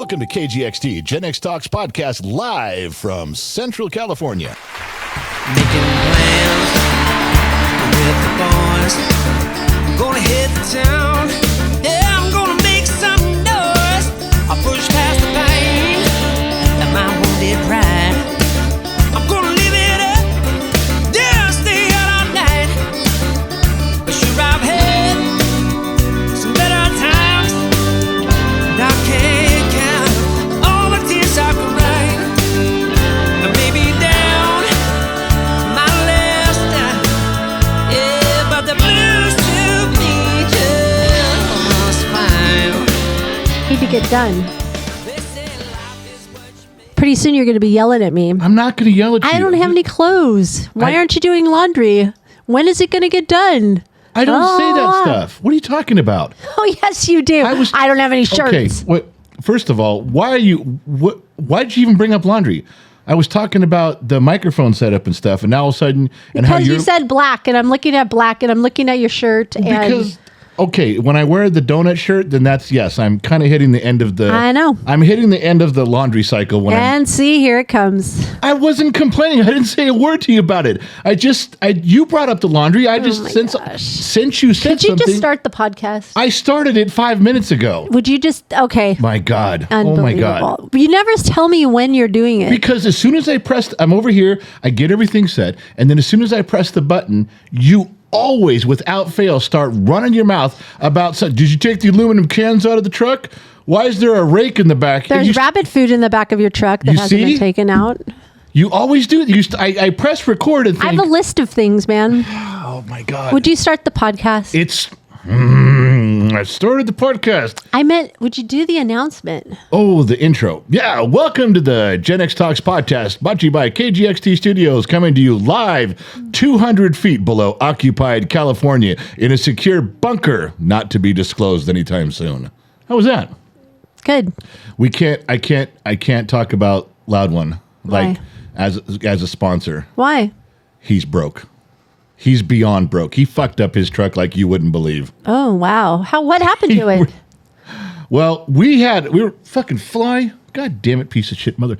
Welcome to KGXT, Gen X Talks podcast, live from Central California. Making plans with the boys. I'm gonna hit the town. Yeah, I'm gonna make some noise. I'll push past the pain and my wounded pride. I'm gonna live it up. Yeah, stay out all night. But sure, I've had some better times. And I can't count all the tears I could write. And maybe down my last time. Yeah, but the blues to me just fine. Need to get done. Pretty soon you're going to be yelling at me. I'm not going to yell at you. I don't have any clothes. Why aren't you doing laundry? When is it going to get done? I don't say that stuff. What are you talking about? Oh, yes, you do. I don't have any shirts. Okay, first of all, why'd you even bring up laundry? I was talking about the microphone setup and stuff, and now all of a sudden... Because you said black, and I'm looking at black, and I'm looking at your shirt. Because... Okay, when I wear the donut shirt, then yes, I'm kind of hitting the end of the... I know. I'm hitting the end of the laundry cycle. See, here it comes. I wasn't complaining. I didn't say a word to you about it. You brought up the laundry. Since you said Could you something... just start the podcast? I started it 5 minutes ago. Would you just... Okay. My God. Unbelievable. Oh, my God. You never tell me when you're doing it. Because as soon as I'm over here, I get everything set, and then as soon as I press the button, you always, without fail, start running your mouth about, did you take the aluminum cans out of the truck? Why is there a rake in the back? There's rabbit food in the back of your truck that hasn't been taken out. You always do. I press record and think... I have a list of things, man. Oh, my God. Would you start the podcast? I started the podcast. I meant, would you do the announcement? Oh, the intro. Yeah, welcome to the Gen X Talks podcast, brought to you by KGXT Studios, coming to you live 200 feet below occupied California in a secure bunker not to be disclosed anytime soon. How was that? Good. I can't talk about Loud One like as a sponsor. Why? He's broke. He's beyond broke. He fucked up his truck like you wouldn't believe. Oh, wow. What happened to it? Well, we were fucking fly. God damn it, piece of shit mother.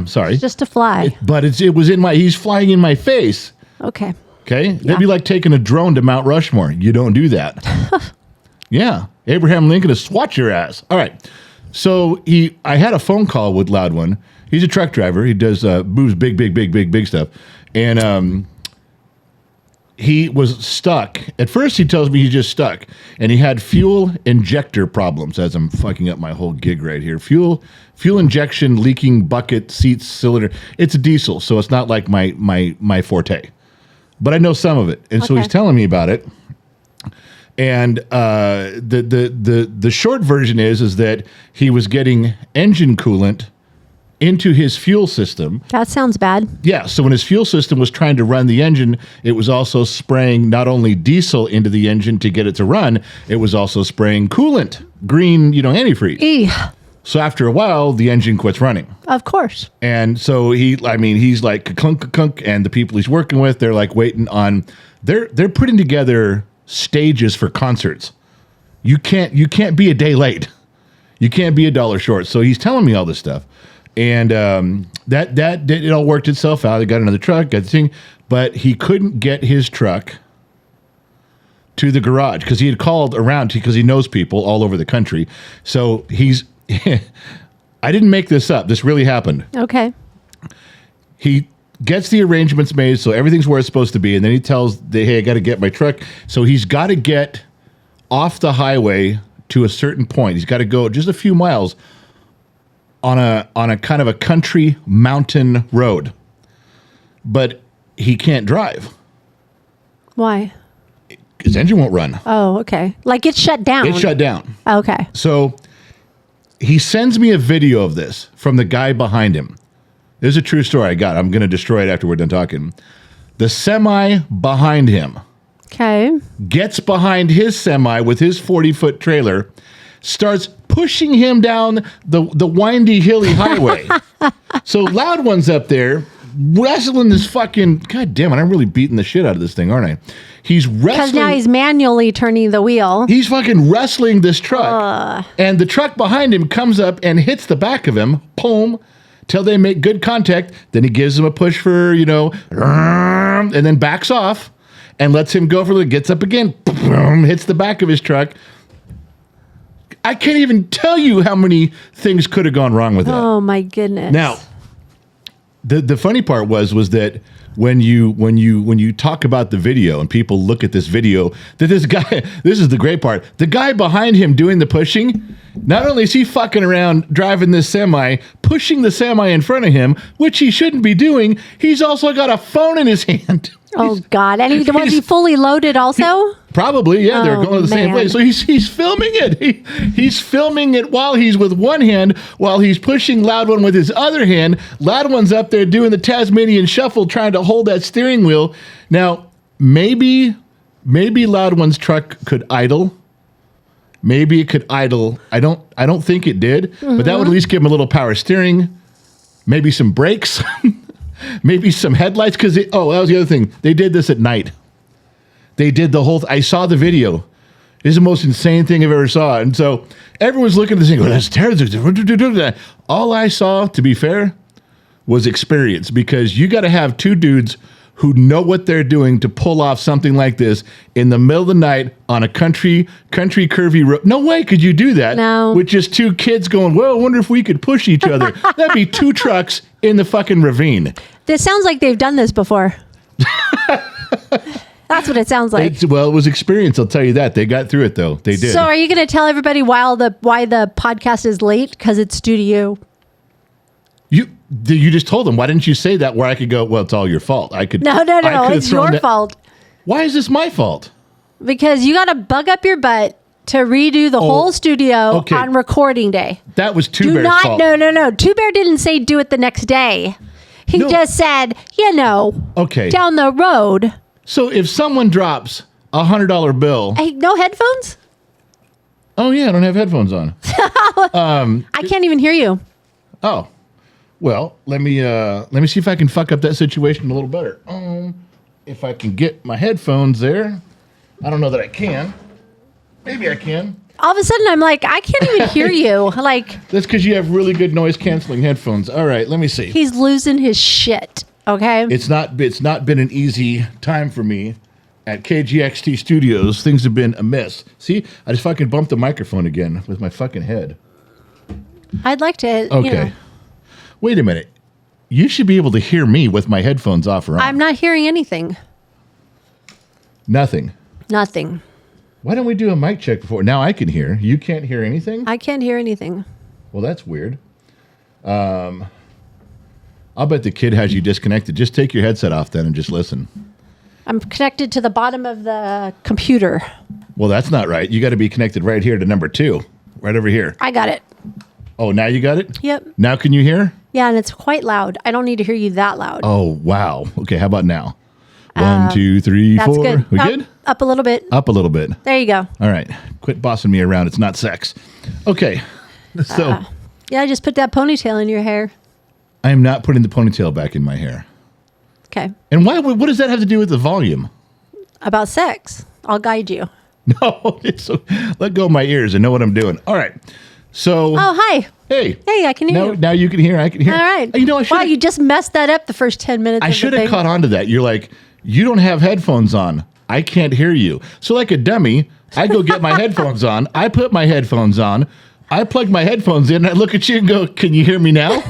Sorry. It's just a fly. He's flying in my face. Okay. Okay? That'd be like taking a drone to Mount Rushmore. You don't do that. Yeah. Abraham Lincoln will swat your ass. All right. So I had a phone call with Loud One. He's a truck driver. He does moves big stuff. And he was stuck. At first, he tells me he's just stuck, and he had fuel injector problems. As I'm fucking up my whole gig right here, fuel injection, leaking bucket, seats, cylinder. It's a diesel, so it's not like my forte, but I know some of it, and so he's telling me about it. And the short version is that he was getting engine coolant into his fuel system. That sounds bad. Yeah, so when his fuel system was trying to run the engine, it was also spraying not only diesel into the engine to get it to run, it was also spraying coolant, green, antifreeze. So after a while, the engine quits running. Of course. And so he's like clunk, and the people he's working with, they're like waiting on, they're putting together stages for concerts. You can't be a day late. You can't be $1 short. So he's telling me all this stuff. And that it all worked itself out. They got another truck, got the thing, but he couldn't get his truck to the garage because he had called around because he knows people all over the country. So I didn't make this up. This really happened. Okay. He gets the arrangements made so everything's where it's supposed to be, and then he tells, hey, I got to get my truck. So he's got to get off the highway to a certain point. He's got to go just a few miles on a kind of a country mountain road, but he can't drive. Why? His engine won't run. Oh, okay. Like it's shut down. It's shut down. Okay. So he sends me a video of this from the guy behind him. This is a true story I got. I'm going to destroy it after we're done talking. The semi behind him. Okay. Gets behind his semi with his 40-foot trailer, starts pushing him down the windy, hilly highway. So Loud One's up there wrestling this fucking. God damn it! I'm really beating the shit out of this thing, aren't I? He's wrestling. Because now he's manually turning the wheel. He's fucking wrestling this truck, and the truck behind him comes up and hits the back of him. Boom. Till they make good contact. Then he gives him a push for and then backs off and lets him go for the. Gets up again. Boom, hits the back of his truck. I can't even tell you how many things could have gone wrong with that. Oh my goodness. Now, the funny part was that when you talk about the video and people look at this video, that this guy, this is the great part, the guy behind him doing the pushing, not only is he fucking around driving this semi, pushing the semi in front of him, which he shouldn't be doing, he's also got a phone in his hand. Oh God! And was he fully loaded also? Probably, yeah. They're Oh, going to the same man. place. So he's filming it. He's filming it while he's with one hand, while he's pushing Loud One with his other hand. Loud One's up there doing the Tasmanian shuffle, trying to hold that steering wheel. Now, maybe Loud One's truck could idle. Maybe it could idle. I don't think it did, but that would at least give him a little power steering. Maybe some brakes. Maybe some headlights, because that was the other thing. They did this at night. They did the whole. I saw the video. It's the most insane thing I've ever saw. And so everyone's looking at this thing, going, "That's terrible." All I saw, to be fair, was experience, because you got to have two dudes who know what they're doing to pull off something like this in the middle of the night on a country curvy road. No way could you do that. No. With just two kids going, well, I wonder if we could push each other. That'd be two trucks in the fucking ravine. This sounds like they've done this before. That's what it sounds like. It was experience, I'll tell you that. They got through it, though. They did. So are you going to tell everybody why the podcast is late? Because it's due to you. You just told them. Why didn't you say that where I could go, well, it's all your fault? I could. No. It's your fault. Why is this my fault? Because you got to bug up your butt to redo the whole studio on recording day. That was Two Bear's fault. No. Two Bear didn't say do it the next day. He just said, down the road. So if someone drops $100 bill. Hey, no headphones? Oh, yeah, I don't have headphones on. I can't even hear you. Oh. Well, let me see if I can fuck up that situation a little better. If I can get my headphones there. I don't know that I can. Maybe I can. All of a sudden, I'm like, I can't even hear you. Like, that's because you have really good noise canceling headphones. All right, let me see. He's losing his shit. Okay. It's not been an easy time for me at KGXT Studios. Things have been amiss. See, I just fucking bumped the microphone again with my fucking head. I'd like to. Okay. Wait a minute. You should be able to hear me with my headphones off or on. I'm not hearing anything. Nothing. Why don't we do a mic check before? Now I can hear. You can't hear anything? I can't hear anything. Well, that's weird. I'll bet the kid has you disconnected. Just take your headset off then and just listen. I'm connected to the bottom of the computer. Well, that's not right. You got to be connected right here to number 2. Right over here. I got it. Oh, now you got it? Yep. Now can you hear? Yeah, and it's quite loud. I don't need to hear you that loud. Oh, wow. Okay, how about now? 1, 2, 3, that's 4. Good. We good? Up a little bit. Up a little bit. There you go. All right. Quit bossing me around. It's not sex. Okay. So. Yeah, just put that ponytail in your hair. I am not putting the ponytail back in my hair. Okay. And why? What does that have to do with the volume? About sex. I'll guide you. No. Let go of my ears and know what I'm doing. All right. So. Oh, hi. Hey. Hey, I can hear you. Now you can hear. I can hear. All right. Wow, you just messed that up the first 10 minutes. I should have caught on to that. You're like, you don't have headphones on. I can't hear you. So like a dummy, I go get my headphones on. I put my headphones on. I plug my headphones in. And I look at you and go, can you hear me now?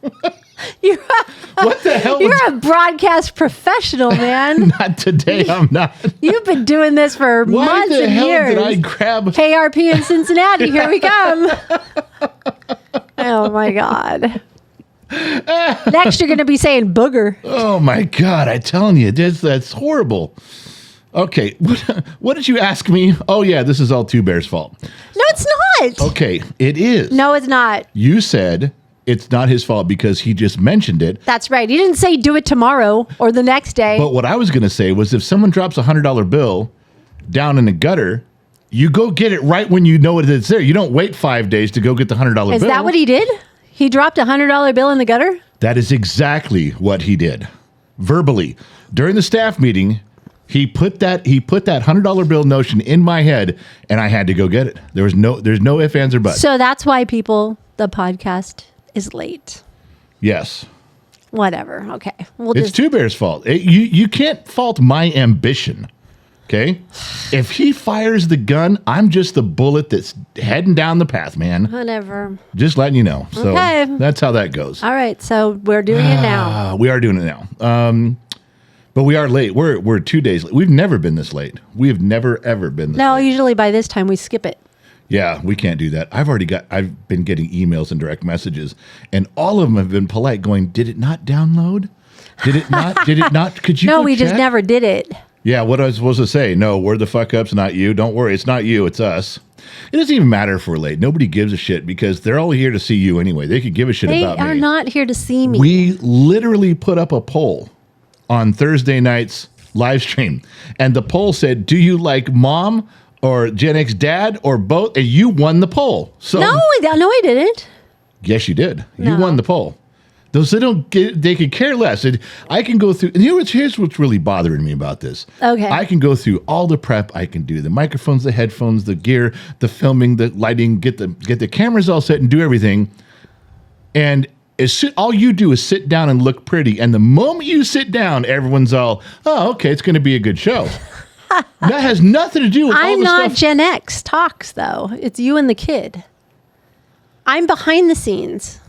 What the hell? You're a broadcast professional, man. Not today. I'm not. You've been doing this for months and years. Did I grab KRP in Cincinnati? Here we come. Oh my God. Next, you're going to be saying booger. Oh my God! I'm telling you, that's horrible. Okay, what did you ask me? Oh yeah, this is all Two Bear's fault. No, it's not. Okay, it is. No, it's not. You said it's not his fault because he just mentioned it. That's right. He didn't say do it tomorrow or the next day. But what I was going to say was if someone drops a $100 bill down in the gutter, you go get it right when you know it's there. You don't wait 5 days to go get the $100 bill. Is that what he did? He dropped a $100 bill in the gutter? That is exactly what he did. Verbally. During the staff meeting, he put that $100 bill notion in my head, and I had to go get it. There's no ifs, ands, or buts. So that's why the podcast is late. Yes. Whatever. Okay. It's Two Bears' fault. You can't fault my ambition. Okay? If he fires the gun, I'm just the bullet that's heading down the path, man. Whatever. Just letting you know. So Okay. that's how that goes. All right. So we're doing it now. We are doing it now. But we are late. We're 2 days late. We've never been this late. We have never, ever been this No, late. usually by this time we skip it. Yeah, we can't do that. I've been getting emails and direct messages, and all of them have been polite, going, "Did it not download? Did it not? Did it not? Could you?" No, go we just check?" never did it. Yeah, what I was supposed to say? No, we're the fuck ups, not you. Don't worry, it's not you, it's us. It doesn't even matter if we're late. Nobody gives a shit because they're all here to see you anyway. They could give a shit They about are me. not here to see me. We literally put up a poll on Thursday night's live stream, and the poll said, "Do you like mom or Gen X dad or both?" And you won the poll. So No, I didn't. yes, you did. You No. won the poll. Those they could care less. I can go through. And here's what's really bothering me about this. Okay. I can go through all the prep I can do: the microphones, the headphones, the gear, the filming, the lighting, get the cameras all set, and do everything. And all you do is sit down and look pretty. And the moment you sit down, everyone's all, "Oh, okay, it's going to be a good show." That has nothing to do with all I'm the not stuff. Gen X talks, though. It's you and the kid. I'm behind the scenes.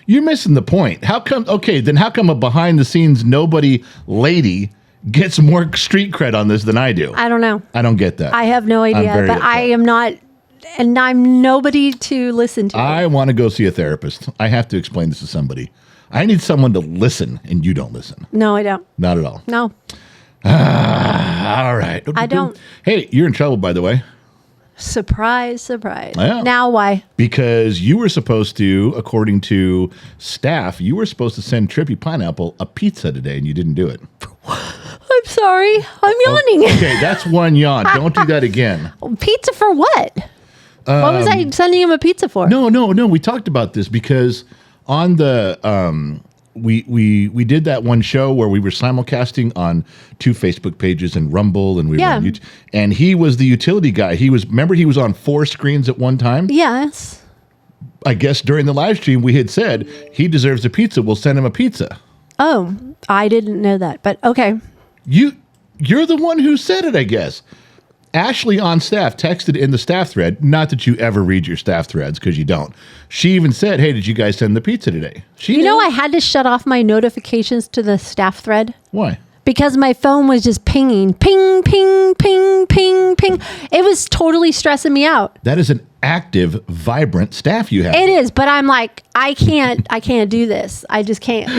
You're missing the point. How come a behind the scenes nobody lady gets more street cred on this than I do? I don't know. I don't get that. I have no idea, very but I upset. am not, and I'm nobody to listen to. I want to go see a therapist. I have to explain this to somebody. I need someone to listen, and you don't listen. No, I don't. Not at all. No. All right. I don't. Hey, you're in trouble, by the way, Surprise, surprise. Yeah. Now why? because you were supposed to, according to staff, you were supposed to send Trippy Pineapple a pizza today, and you didn't do it. I'm sorry. I'm yawning. Okay, that's one yawn. Don't do that again. Pizza for what? What was I sending him a pizza for? No. We talked about this because on the we did that one show where we were simulcasting on 2 Facebook pages and Rumble, and we were Yeah. on YouTube, and he was the utility guy. He was on 4 screens at one time. Yes. I guess during the live stream we had said he deserves a pizza. We'll send him a pizza. Oh, I didn't know that, but okay. You're the one who said it, I guess. Ashley on staff texted in the staff thread, not that you ever read your staff threads because you don't. She even said, "Hey, did you guys send the pizza today?" She You know, knew. I had to shut off my notifications to the staff thread Why? because my phone was just pinging, ping, ping, ping, ping, ping. It was totally stressing me out. That is an active, vibrant staff you have. It is, but I'm like, I can't do this. I just can't.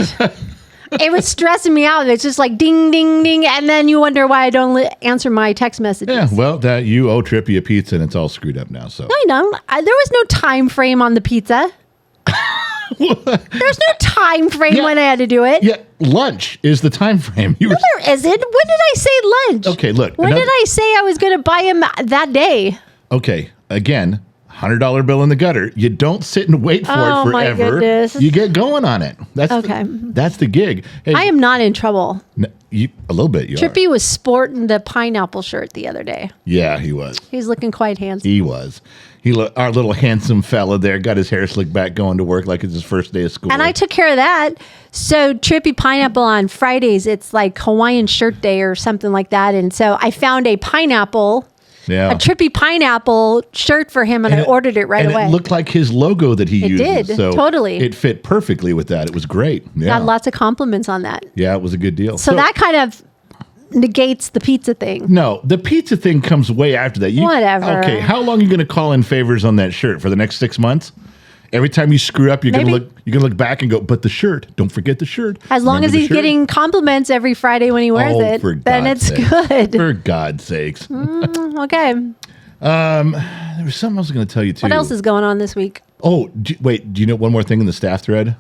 It was stressing me out. It's just like ding, ding, ding. And then you wonder why I don't answer my text messages. Yeah, well, that you owe Trippy a pizza, and it's all screwed up now. So I don't. There was no time frame on the pizza. There's no time frame Yeah. when I had to do it. yeah, lunch is the time frame. You were, There isn't. When did I say lunch? Okay, look, When another- did I say I was going to buy him that day? okay, again, $100 bill in the gutter. You don't sit and wait for Oh, it my forever. goodness. You get going on it. That's Okay. that's the gig. Hey, I am not in trouble. a little bit. You are. Trippy was sporting the pineapple shirt the other day. Yeah, he was. He's looking quite handsome. He was. Our little handsome fella there got his hair slicked back, going to work like it's his first day of school. And I took care of that. So Trippy Pineapple on Fridays, it's like Hawaiian shirt day or something like that. And so I found a Trippy Pineapple shirt for him, and I ordered it right and away. It looked like his logo that he It uses. did, So totally. It fit perfectly with that. It was great. Yeah. Got lots of compliments on that. Yeah, it was a good deal. So that kind of negates the pizza thing. No, the pizza thing comes way after that. Whatever. Okay, how long are you going to call in favors on that shirt for the next 6 months? Every time you screw up, you're going to look back and go, but the shirt, don't forget the shirt. As long Remember as the he's shirt?" getting compliments every Friday when he wears it, for then God's it's sake. good. For God's sakes. Okay. There was something I was going to tell you too. What else is going on this week? Oh, wait, do you know one more thing in the staff thread?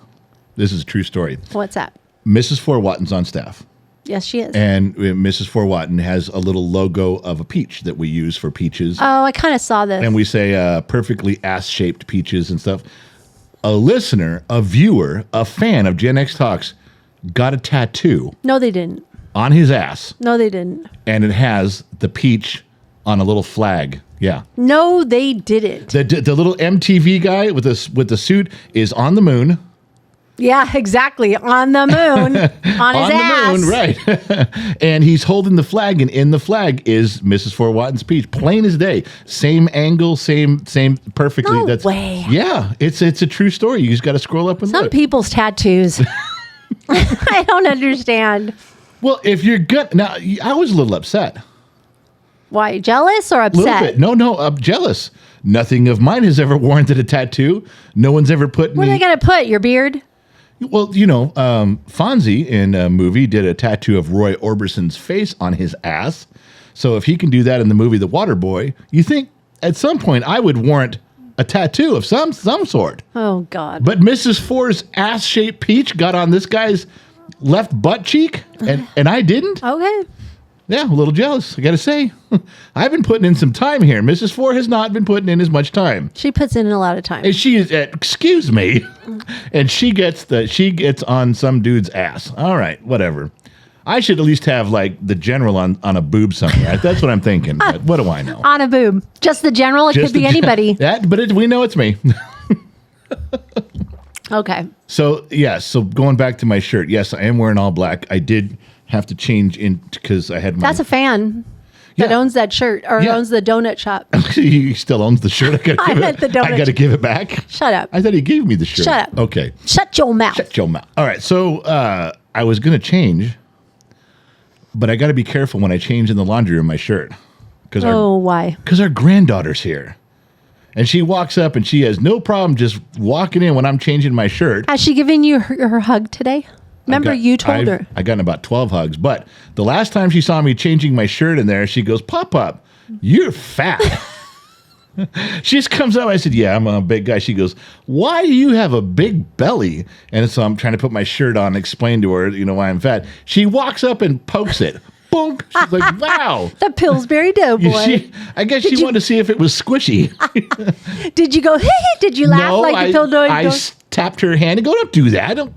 This is a true story. What's that? Mrs. Forwatton's on staff. Yes, she is. And Mrs. Forwatton has a little logo of a peach that we use for peaches. Oh, I kind of saw this. And we say perfectly ass-shaped peaches and stuff. a listener, a viewer, a fan of Gen X Talks got a tattoo No, they didn't. on his ass, No, they didn't. and it has the peach on a little flag. Yeah. No, they didn't. The little MTV guy with the suit is on the moon. Yeah, exactly. On the moon. On his ass. The moon, right. And he's holding the flag, and in the flag is Mrs. Fort Watton's peach, plain as day. Same angle, same perfectly. No way. Yeah, it's a true story. You just got to scroll up and Some look. people's tattoos. I don't understand. Well, if you're good. Now, I was a little upset. Why? Jealous or A little upset? bit. No, I'm jealous. Nothing of mine has ever warranted a tattoo. No one's ever put What are they going to put? Your beard? Well, Fonzie in a movie did a tattoo of Roy Orbison's face on his ass. So if he can do that in the movie The Waterboy, you think at some point I would warrant a tattoo of some sort. Oh, God. But Mrs. Ford's ass-shaped peach got on this guy's left butt cheek, and I didn't. Okay. Yeah, a little jealous, I got to say. I've been putting in some time here. Mrs. Ford has not been putting in as much time. She puts in a lot of time. And she is, excuse me, and she gets on some dude's ass. All right, whatever. I should at least have like the general on a boob somewhere. That's what I'm thinking. But what do I know? On a boob. Just the general? It Just could be anybody. We know it's me. Okay. So going back to my shirt. Yes, I am wearing all black. I did have to change in because I had my. That's a fan that Yeah. owns that shirt or Yeah. owns the donut shop. He still owns the shirt. I meant the donut. got to give it back. Shut up. I thought he gave me the shirt. Shut up. Okay. Shut your mouth. Shut your mouth. All right. So I was going to change, but I got to be careful when I change in the laundry room my shirt. Why? Because our granddaughter's here. And she walks up and she has no problem just walking in when I'm changing my shirt. Has she given you her hug today? Remember, you told her. I got about 12 hugs. But the last time she saw me changing my shirt in there, she goes, Pop, you're fat. She just comes up. I said, yeah, I'm a big guy. She goes, why do you have a big belly? And so I'm trying to put my shirt on and explain to her, why I'm fat. She walks up and pokes it. Boom. She's like, wow. The Pillsbury Doughboy. I guess she wanted to see if it was squishy. Did you go, hey, did you laugh like the Pillsbury I tapped her hand and go, don't do that. Don't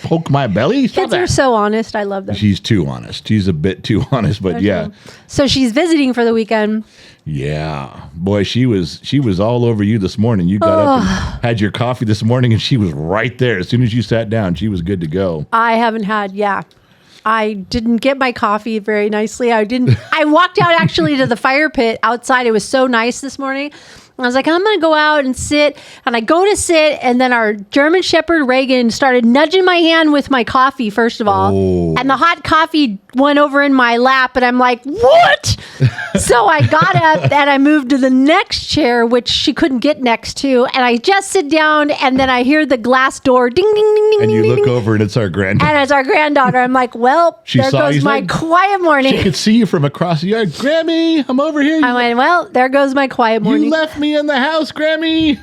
poke my belly. Stop Kids are that. so honest. I love them. She's too honest. She's a bit too honest, but yeah. So she's visiting for the weekend. Yeah. Boy, she was all over you this morning. You got up and had your coffee this morning and she was right there. As soon as you sat down, she was good to go. I haven't had, I didn't get my coffee very nicely. I walked out actually to the fire pit outside. It was so nice this morning. I was like, I'm going to go out and sit. And I go to sit. And then our German Shepherd Reagan started nudging my hand with my coffee, first of all. Oh. And the hot coffee went over in my lap. And I'm like, what? So I got up and I moved to the next chair, which she couldn't get next to. And I just sit down. And then I hear the glass door ding, ding, ding, ding, And ding, you ding, look ding. over and it's our granddaughter. And it's our granddaughter. I'm like, well, She there saw goes you, my like, quiet morning. She could see you from across the yard. Grammy, I'm over here. I went, well, there goes my quiet morning. You left me in the house, Grammy.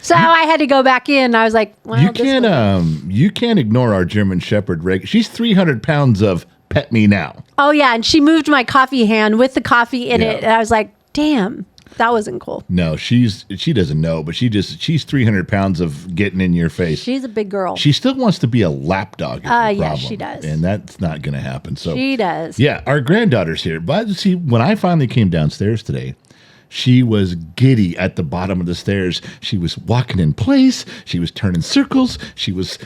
So I had to go back in. I was like, well, You can't ignore our German Shepherd Reagan. She's 300 pounds of pet me now. Oh, yeah. And she moved my coffee hand with the coffee in Yeah. it. And I was like, damn, that wasn't cool. No, she doesn't know, but she's 300 pounds of getting in your face. She's a big girl. She still wants to be a lap dog. Yeah, she does. And that's not going to happen. So She does. Yeah, our granddaughter's here. But see, when I finally came downstairs today, she was giddy at the bottom of the stairs. She was walking in place. She was turning circles. She was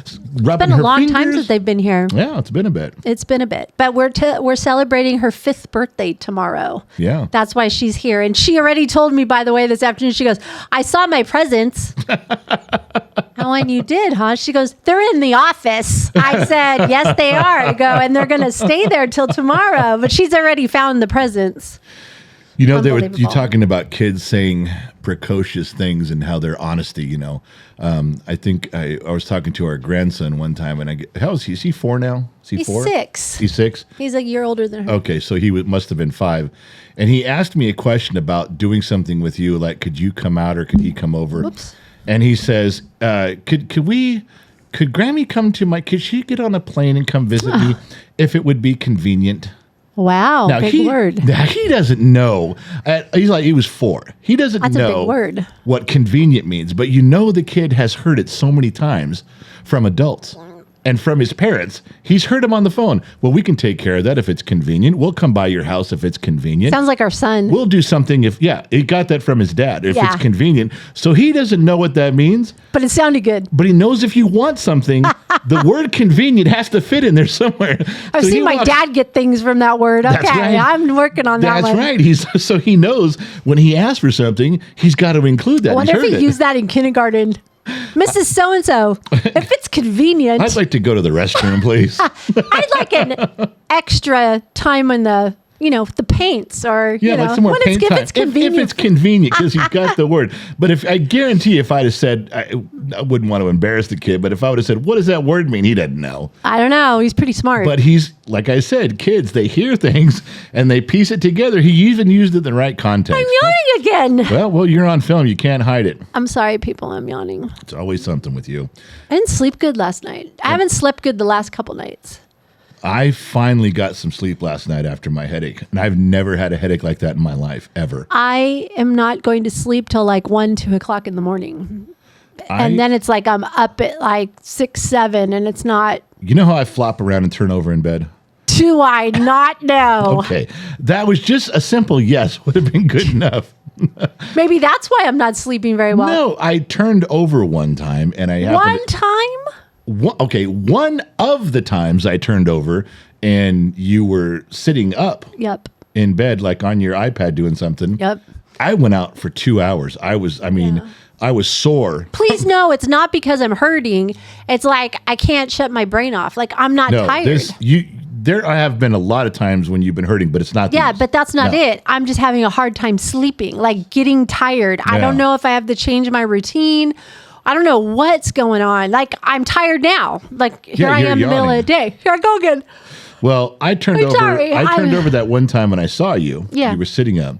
rubbing It's been her a long fingers. time since they've been here. Yeah, it's been a bit. It's been a bit. But we're celebrating her 5th birthday tomorrow. Yeah. That's why she's here. And she already told me, by the way, this afternoon, she goes, I saw my presents. I went, you did, huh? She goes, they're in the office. I said, yes, they are. I go, and they're going to stay there till tomorrow. But she's already found the presents. You you Unbelievable. talking about kids saying precocious things and how their honesty, I think I was talking to our grandson one time and how is he? Is he 4 now? Is he He's 4? 6. He's 6? He's a year older than her. Okay, so he must have been 5. And he asked me a question about doing something with you, like could you come out or could he come over? Whoops. And he says, could Grammy come to could she get on a plane and come visit me if it would be convenient? Wow, Now, big word. Now, he doesn't know. He was 4. He doesn't That's know a big word. what convenient means, but you know the kid has heard it so many times from adults. And from his parents, he's heard him on the phone. Well, we can take care of that if it's convenient. We'll come by your house if it's convenient. Sounds like our son. We'll do something he got that from his dad, if Yeah. it's convenient. So he doesn't know what that means, But it sounded good. but he knows if you want something, the word convenient has to fit in there somewhere. I've So he seen my walks- dad get things from that word. Okay, That's right. I'm working on that That's one. right. So he knows when he asks for something, he's got to include that. I wonder He's if heard he it. used that in kindergarten. Mrs. So-and-so, if it's convenient, I'd like to go to the restroom, please. I'd like an extra time on the paints or, Yeah, like some more when paint if time. it's convenient. If it's convenient, because he's got the word. But I guarantee if I'd have said, I wouldn't want to embarrass the kid, but if I would have said, what does that word mean? He doesn't know. I don't know. He's pretty smart. But he's, like I said, kids, they hear things and they piece it together. He even used it in the right context. I'm yawning again. Well, you're on film. You can't hide it. I'm sorry, people. I'm yawning. It's always something with you. I didn't sleep good last night. I haven't slept good the last couple nights. I finally got some sleep last night after my headache. And I've never had a headache like that in my life, ever. I am not going to sleep till like 1, 2 o'clock in the morning. And then it's like I'm up at like 6, 7, and it's not. You know how I flop around and turn over in bed? Do I not know? Okay. That was just a simple yes would have been good enough. Maybe that's why I'm not sleeping very well. No, I turned over one time and I happened One time? one of the times I turned over and you were sitting up Yep. in bed, like on your iPad doing something. Yep. I went out for 2 hours. I was sore. Please know it's not because I'm hurting. It's like I can't shut my brain off. Like I'm not No, tired. there have been a lot of times when you've been hurting, but it's not. Yeah, these. but that's not No. it. I'm just having a hard time sleeping, like getting tired. I Yeah. don't know if I have to change my routine. I don't know what's going on. Like I'm tired now. Like here Yeah, I you're am in the middle of the yawning. day. Here I go again. Well, I turned I'm over. sorry. I turned over that one time when I saw you. Yeah. You were sitting up.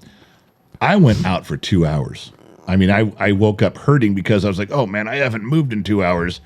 I went out for 2 hours. I mean, I woke up hurting because I was like, oh man, I haven't moved in 2 hours.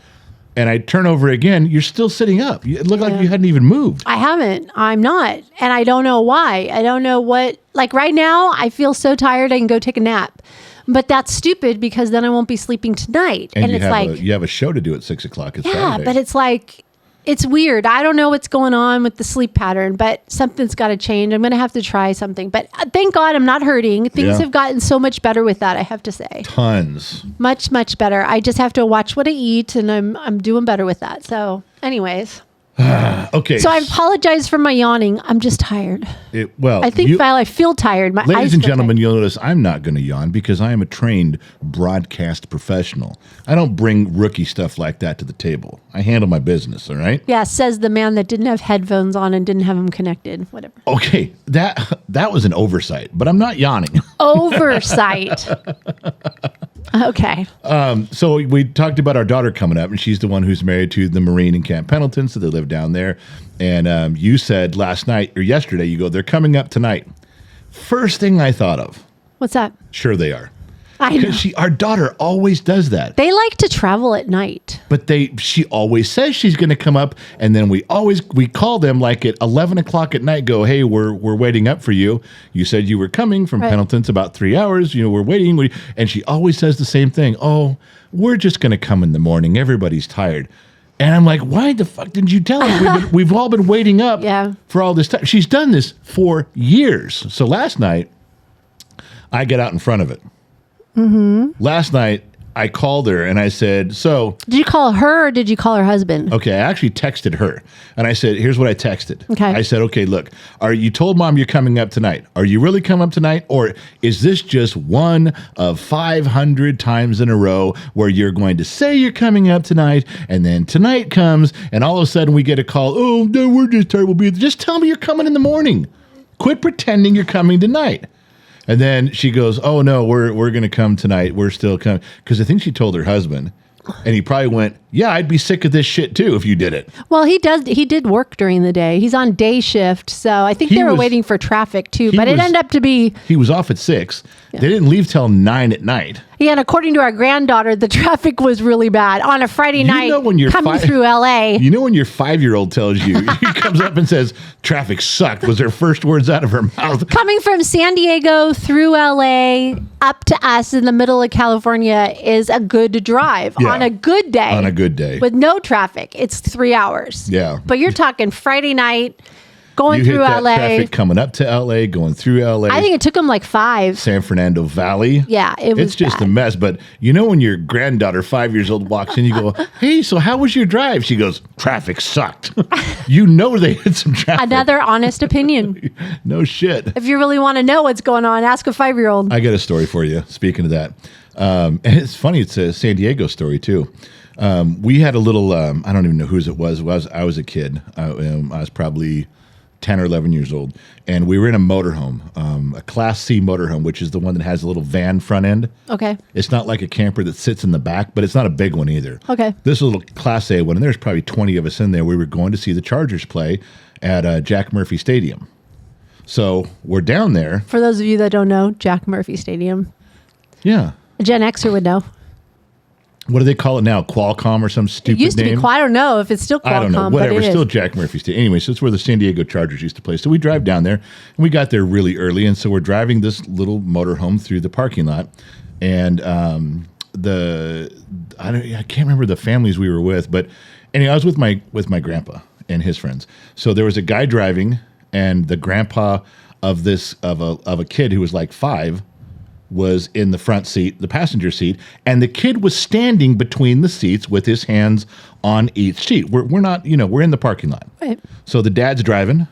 And I turn over again. You're still sitting up. It looked like you hadn't even moved. I haven't. I'm not. And I don't know why. I don't know what. Like right now, I feel so tired I can go take a nap. But that's stupid because then I won't be sleeping tonight. And you it's have like, you have a show to do at 6 o'clock. It's yeah, Saturday. but it's like, it's weird. I don't know what's going on with the sleep pattern, but something's got to change. I'm going to have to try something. But thank God I'm not hurting. Things Yeah. have gotten so much better with that, I have to say. Tons. Much, much better. I just have to watch what I eat, and I'm doing better with that. So anyways. Okay. So I apologize for my yawning. I'm just tired. Well, I think while I feel tired, my eyes ladies and feel gentlemen, tired. you'll notice I'm not going to yawn because I am a trained broadcast professional. I don't bring rookie stuff like that to the table. I handle my business, all right? Yeah, says the man that didn't have headphones on and didn't have them connected. Whatever. Okay, that was an oversight, but I'm not yawning. Oversight. Okay. So we talked about our daughter coming up, and she's the one who's married to the Marine in Camp Pendleton, so they live down there. And you said last night or yesterday, you go, they're coming up tonight. First thing I thought of, What's that? sure they are. I know. Because our daughter always does that. They like to travel at night. But she always says she's going to come up, and then we call them like at 11 o'clock at night. Go, hey, we're waiting up for you. You said you were coming from Right. Pendleton. It's about 3 hours. We're waiting. And she always says the same thing. Oh, we're just going to come in the morning. Everybody's tired. And I'm like, why the fuck didn't you tell her? We've all been waiting up Yeah. for all this time. She's done this for years. So last night, I get out in front of it. Mm-hmm. Last night, I called her and I said, so... Did you call her or did you call her husband? Okay, I actually texted her. And I said, here's what I texted. Okay. I said, okay, look, you told Mom you're coming up tonight. Are you really coming up tonight? Or is this just one of 500 times in a row where you're going to say you're coming up tonight, and then tonight comes, and all of a sudden we get a call, oh, no, we're just tired. We'll be... Just tell me you're coming in the morning. Quit pretending you're coming tonight. And then she goes, oh, no, we're going to come tonight. We're still coming. Because I think she told her husband, and he probably went, yeah, I'd be sick of this shit too if you did it. Well, he did work during the day. He's on day shift, so I think they were waiting for traffic too. But it ended up to be he was off at 6. Yeah. They didn't leave till 9 at night. Yeah, and according to our granddaughter, the traffic was really bad on a Friday night when you're coming through LA. You know when your 5-year-old tells you, he comes up and says, traffic sucked, was her first words out of her mouth. Coming from San Diego through LA up to us in the middle of California is a good drive on a good day. On a good day. With no traffic. It's 3 hours. Yeah. But you're talking Friday night. Going through that LA. Traffic coming up to LA, going through LA. I think it took them like 5. San Fernando Valley. Yeah, it's just bad. a mess. But you know when your granddaughter, 5 years old, walks in, you go, hey, so how was your drive? She goes, traffic sucked. You know they hit some traffic. Another honest opinion. No shit. If you really want to know what's going on, ask a 5-year-old. I got a story for you, speaking of that. And it's funny, it's a San Diego story too. We had a little, I don't even know whose it was. I was a kid. I was probably 10 or 11 years old, and we were in a motorhome, a Class C motorhome, which is the one that has a little van front end. Okay. It's not like a camper that sits in the back, but it's not a big one either. Okay. This is a little Class A one, and there's probably 20 of us in there. We were going to see the Chargers play at Jack Murphy Stadium. So we're down there. For those of you that don't know, Jack Murphy Stadium. Yeah. A Gen Xer would know. What do they call it now? Qualcomm or some stupid name? It used to be I don't know if it's still Qualcomm. I don't know. Whatever. But it Still is. Jack Murphy Stadium. Anyway, so it's where the San Diego Chargers used to play. So we drive down there, and we got there really early, and so we're driving this little motorhome through the parking lot, and I can't remember the families we were with, but anyway, I was with my grandpa and his friends. So there was a guy driving, and the grandpa of a kid who was like 5 was in the front seat, the passenger seat, and the kid was standing between the seats with his hands on each seat. We're not, we're in the parking lot. Right. So the dad's driving,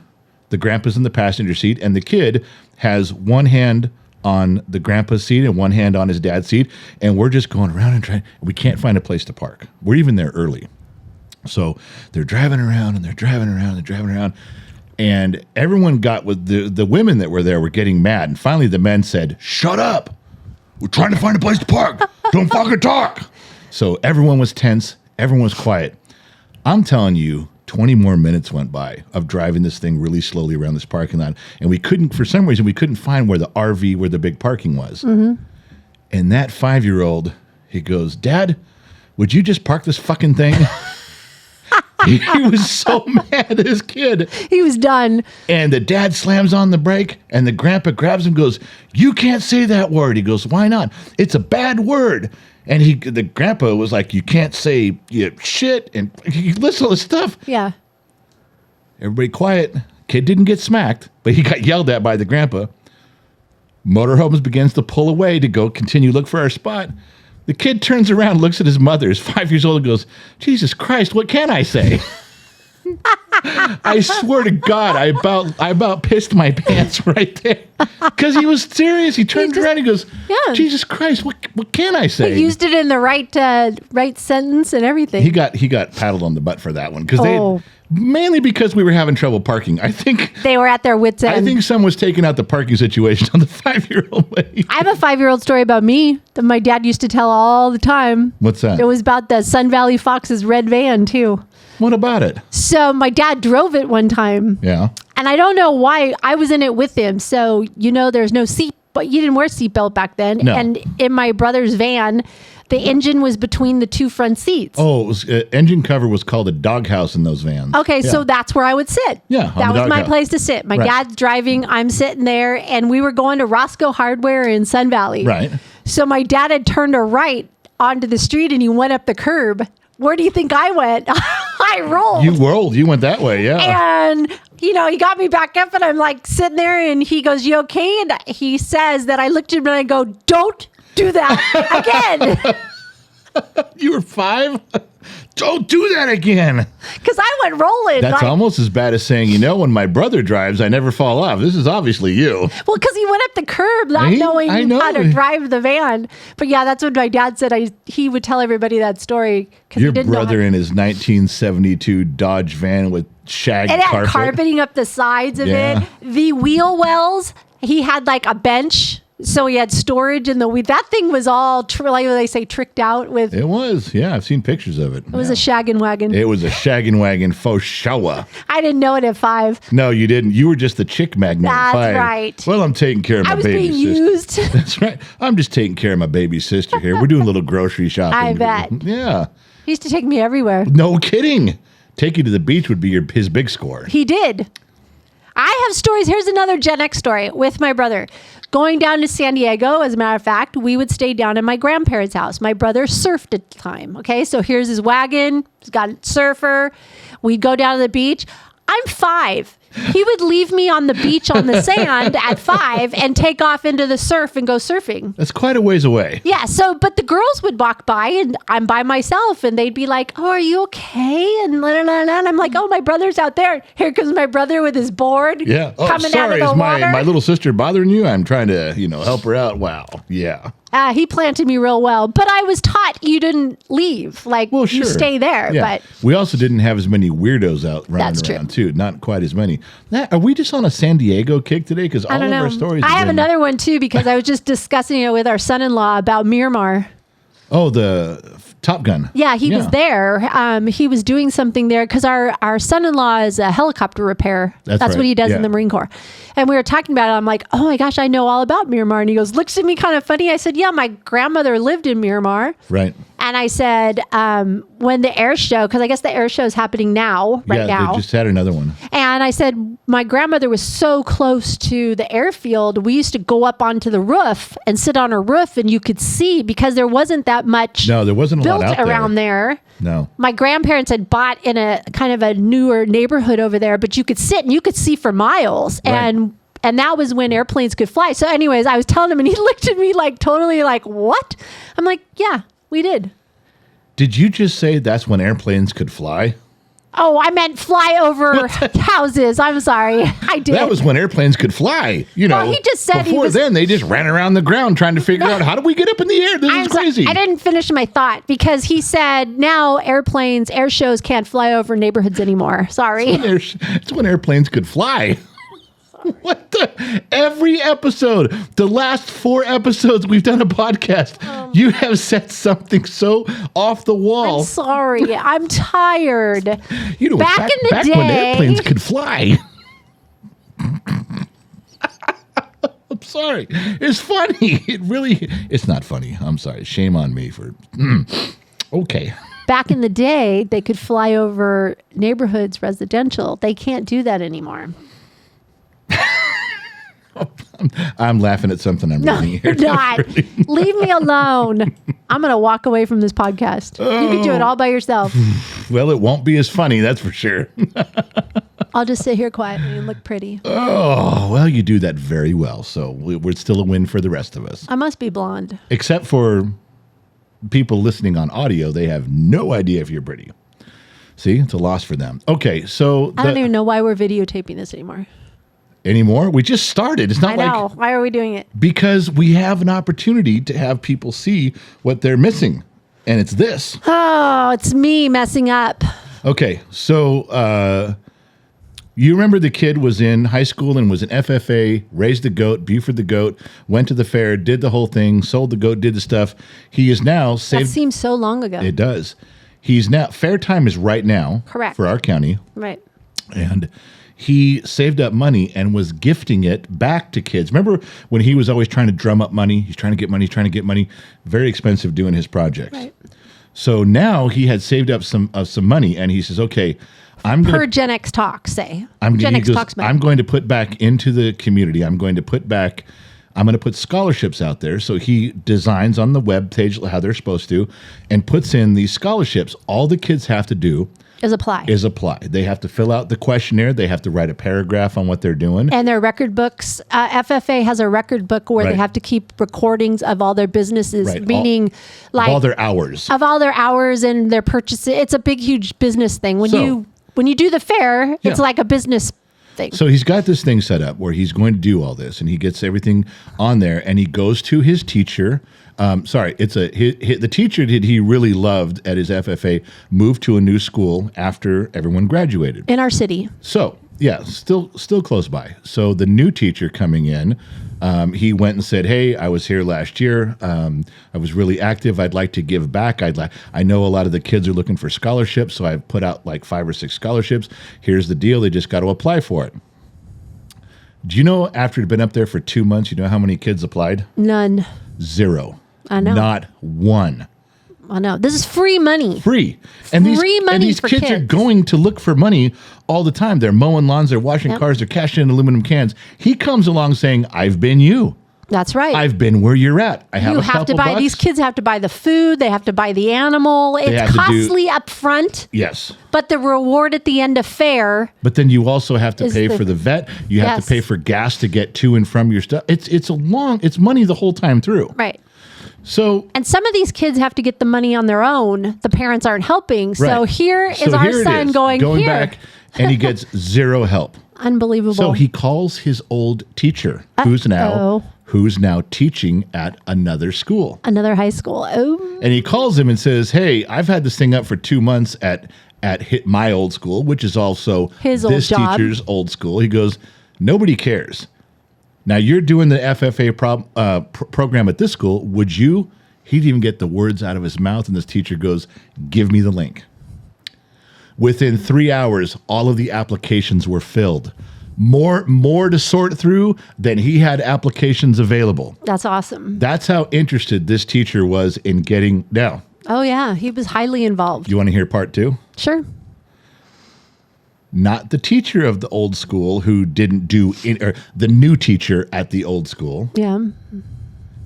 the grandpa's in the passenger seat, and the kid has one hand on the grandpa's seat and one hand on his dad's seat, and we're just going around and trying. We can't find a place to park. We're even there early. So they're driving around and they're driving around and they're driving around. And everyone got with the women that were there were getting mad. And finally the men said, shut up. We're trying to find a place to park. Don't fucking talk. So everyone was tense. Everyone was quiet. I'm telling you, 20 more minutes went by of driving this thing really slowly around this parking lot. And for some reason, we couldn't find where the RV, where the big parking was. Mm-hmm. And that 5-year-old, he goes, Dad, would you just park this fucking thing? He was so mad at his kid. He was done. And the dad slams on the brake, and the grandpa grabs him and goes, you can't say that word. He goes, why not? It's a bad word. And the grandpa was like, you can't say shit. And he lists all this stuff. Yeah. Everybody quiet. Kid didn't get smacked, but he got yelled at by the grandpa. Motorhomes begins to pull away to go continue look for our spot. The kid turns around, looks at his mother, is 5 years old, and goes, Jesus Christ, what can I say? I swear to God, I about pissed my pants right there. Because he was serious. He turned around and goes, yeah. Jesus Christ, what can I say? He used it in the right sentence and everything. He got paddled on the butt for that one. Mainly because we were having trouble parking. I think they were at their wits' end. I think someone was taking out the parking situation on the 5-year-old lady. I have a 5-year-old story about me that my dad used to tell all the time. What's that? It was about the Sun Valley Fox's red van too. What about it? So my dad drove it one time. Yeah. And I don't know why. I was in it with him. So, there's no seat, but you didn't wear seatbelt back then. No. And in my brother's van, the engine was between the two front seats. Oh, it was, engine cover was called a doghouse in those vans. Okay, yeah. So that's where I would sit. Yeah, that was my doghouse. place to sit. My Right. dad's driving, I'm sitting there, and we were going to Roscoe Hardware in Sun Valley. Right. So my dad had turned a right onto the street, and he went up the curb. Where do you think I went? I rolled. You rolled. You went that way, yeah. And, he got me back up, and I'm like sitting there, and he goes, you okay? And he says that I looked at him, and I go, don't do that again. You were 5? Don't do that again. Because I went rolling. That's almost as bad as saying, when my brother drives, I never fall off. This is obviously you. Well, because he went up the curb not knowing how to drive the van. But yeah, that's what my dad said. He would tell everybody that story. Your brother in his 1972 Dodge van with shag carpet. It had carpet. carpeting up the sides of it. The wheel wells, he had like a bench So we had storage in the that thing was all like they say tricked out with. It was, yeah. I've seen pictures of it. It was a shaggin' wagon. It was a shaggin' wagon faux showa. I didn't know it at 5. No, you didn't. You were just the chick magnet at 5. That's right. Well, I'm taking care of my baby being used. That's right. I'm just taking care of my baby sister here. We're doing a little grocery shopping. I bet. Yeah. He used to take me everywhere. No kidding. Take you to the beach would be his big score. He did. I have stories. Here's another Gen X story with my brother. Going down to San Diego, as a matter of fact, we would stay down at my grandparents' house. My brother surfed at the time. Okay, so here's his wagon. He's got a surfer. We'd go down to the beach. I'm 5. He would leave me on the beach on the sand at 5 and take off into the surf and go surfing. That's quite a ways away. Yeah. So, but the girls would walk by and I'm by myself and they'd be like, "Oh, are you okay?" And and I'm like, "Oh, my brother's out there. Here comes my brother with his board." Yeah. Oh, coming sorry. out of Is the water. my little sister bothering you? I'm trying to, help her out. Wow. Yeah. He planted me real well, but I was taught you didn't leave. Like, Well, sure. you stay there. Yeah. But we also didn't have as many weirdos out running That's true. around, too. Not quite as many. Are we just on a San Diego kick today? Because all I don't of know. our stories. I have been- another one too because I was just discussing it with our son-in-law about Miramar. Oh, the Top Gun. Yeah, he was there. He was doing something there because our son-in-law is a helicopter repair. That's what right. he does in Yeah. the Marine Corps. And we were talking about it. I'm like, "Oh my gosh, I know all about Miramar." And he goes, looks at me kind of funny. I said, "Yeah, my grandmother lived in Miramar." Right. And I said, when the air show, because I guess the air show is happening now, right yeah, now. they just had another one. And I said, my grandmother was so close to the airfield. We used to go up onto the roof and sit on her roof, and you could see because there wasn't that much No, there wasn't a built lot out around there. No. My grandparents had bought in a kind of a newer neighborhood over there, but you could sit and you could see for miles. Right. And that was when airplanes could fly. So anyways, I was telling him and he looked at me like totally like, "What?" I'm like, "Yeah, we did." Did you just say that's when airplanes could fly? Oh, I meant fly over houses. I'm sorry. I did. That was when airplanes could fly. Well, he just said he before was- then they just ran around the ground trying to figure out how do we get up in the air? This is crazy. I didn't finish my thought because he said now air shows can't fly over neighborhoods anymore. Sorry. It's when airplanes could fly. What the? Every episode, the last 4 episodes we've done a podcast, you have said something so off the wall. I'm sorry. I'm tired. Back in the back day- when airplanes could fly. I'm sorry. It's funny. It's not funny. I'm sorry. Shame on me for. Okay. Back in the day, they could fly over neighborhoods, residential. They can't do that anymore. I'm laughing at something I'm No, reading you're here. not. Leave me alone. I'm going to walk away from this podcast. You can do it all by yourself. Well, it won't be as funny, that's for sure. I'll just sit here quietly and look pretty. Oh, well, you do that very well. So we're still a win for the rest of us. I must be blonde. Except for people listening on audio, they have no idea if you're pretty. See, it's a loss for them. Okay, so I don't even know why we're videotaping this anymore. anymore. We just started. It's not I know. like Why are we doing it? because we have an opportunity to have people see what they're missing, and it's this. Oh, it's me messing up. Okay, so you remember the kid was in high school and was an FFA, raised a goat, Buford the goat, went to the fair, did the whole thing, sold the goat, did the stuff. He is now That saved. seems so long ago. It does. He's now fair time is right now. Correct. For our county, Right. and he saved up money and was gifting it back to kids. Remember when he was always trying to drum up money? He's trying to get money, trying to get money. Very expensive doing his projects. Right. So now he had saved up some money, and he says, "Okay, I'm going Per Gen X Talk, say. I'm Gen he X goes, Talks money. I'm going to put back into the community. I'm going to put scholarships out there." So he designs on the web page how they're supposed to and puts in these scholarships. All the kids have to do Is apply. is apply. They have to fill out the questionnaire. They have to write a paragraph on what they're doing. And their record books, FFA has a record book where Right. they have to keep recordings of all their businesses, Right. meaning like all their hours. of all their hours and their purchases. It's a big, huge business thing. When So- you do the fair, it's Yeah. like a business thing. So he's got this thing set up where he's going to do all this, and he gets everything on there, and he goes to his teacher. The teacher that he really loved at his FFA moved to a new school after everyone graduated. In our city. So Yeah, still close by. So the new teacher coming in, he went and said, "Hey, I was here last year. I was really active. I'd like to give back. I know a lot of the kids are looking for scholarships, so I've put out like 5 or 6 scholarships. Here's the deal. They just got to apply for it." Do you know after it'd been up there for 2 months, you know how many kids applied? None. 0. I know. Not one. I know. This is free money. Free. And these for kids are going to look for money all the time. They're mowing lawns, they're washing cars, they're cashing in aluminum cans. He comes along saying, "I've been you. That's right. I've been where you're at. I have a couple bucks." These kids have to buy the food. They have to buy the animal. It's costly up front. Yes. But the reward at the end of fair. But then you also have to pay for the vet. You have to pay for gas to get to and from your stuff. It's money the whole time through. Right. So, and some of these kids have to get the money on their own. The parents aren't helping. So right. here is our son going back, and he gets 0 help. Unbelievable. So he calls his old teacher, who's now teaching at another school, another high school. Oh, and he calls him and says, "Hey, I've had this thing up for 2 months at my old school, which is also his old job. Teacher's old school." He goes, "Nobody cares. Now you're doing the FFA program at this school. Would you?" He didn't even get the words out of his mouth, and this teacher goes, "Give me the link." Within 3 hours, all of the applications were filled. More to sort through than he had applications available. That's awesome. That's how interested this teacher was in getting now. Oh yeah, he was highly involved. You want to hear part 2? Sure. Not the teacher of the old school who didn't do or the new teacher at the old school. Yeah.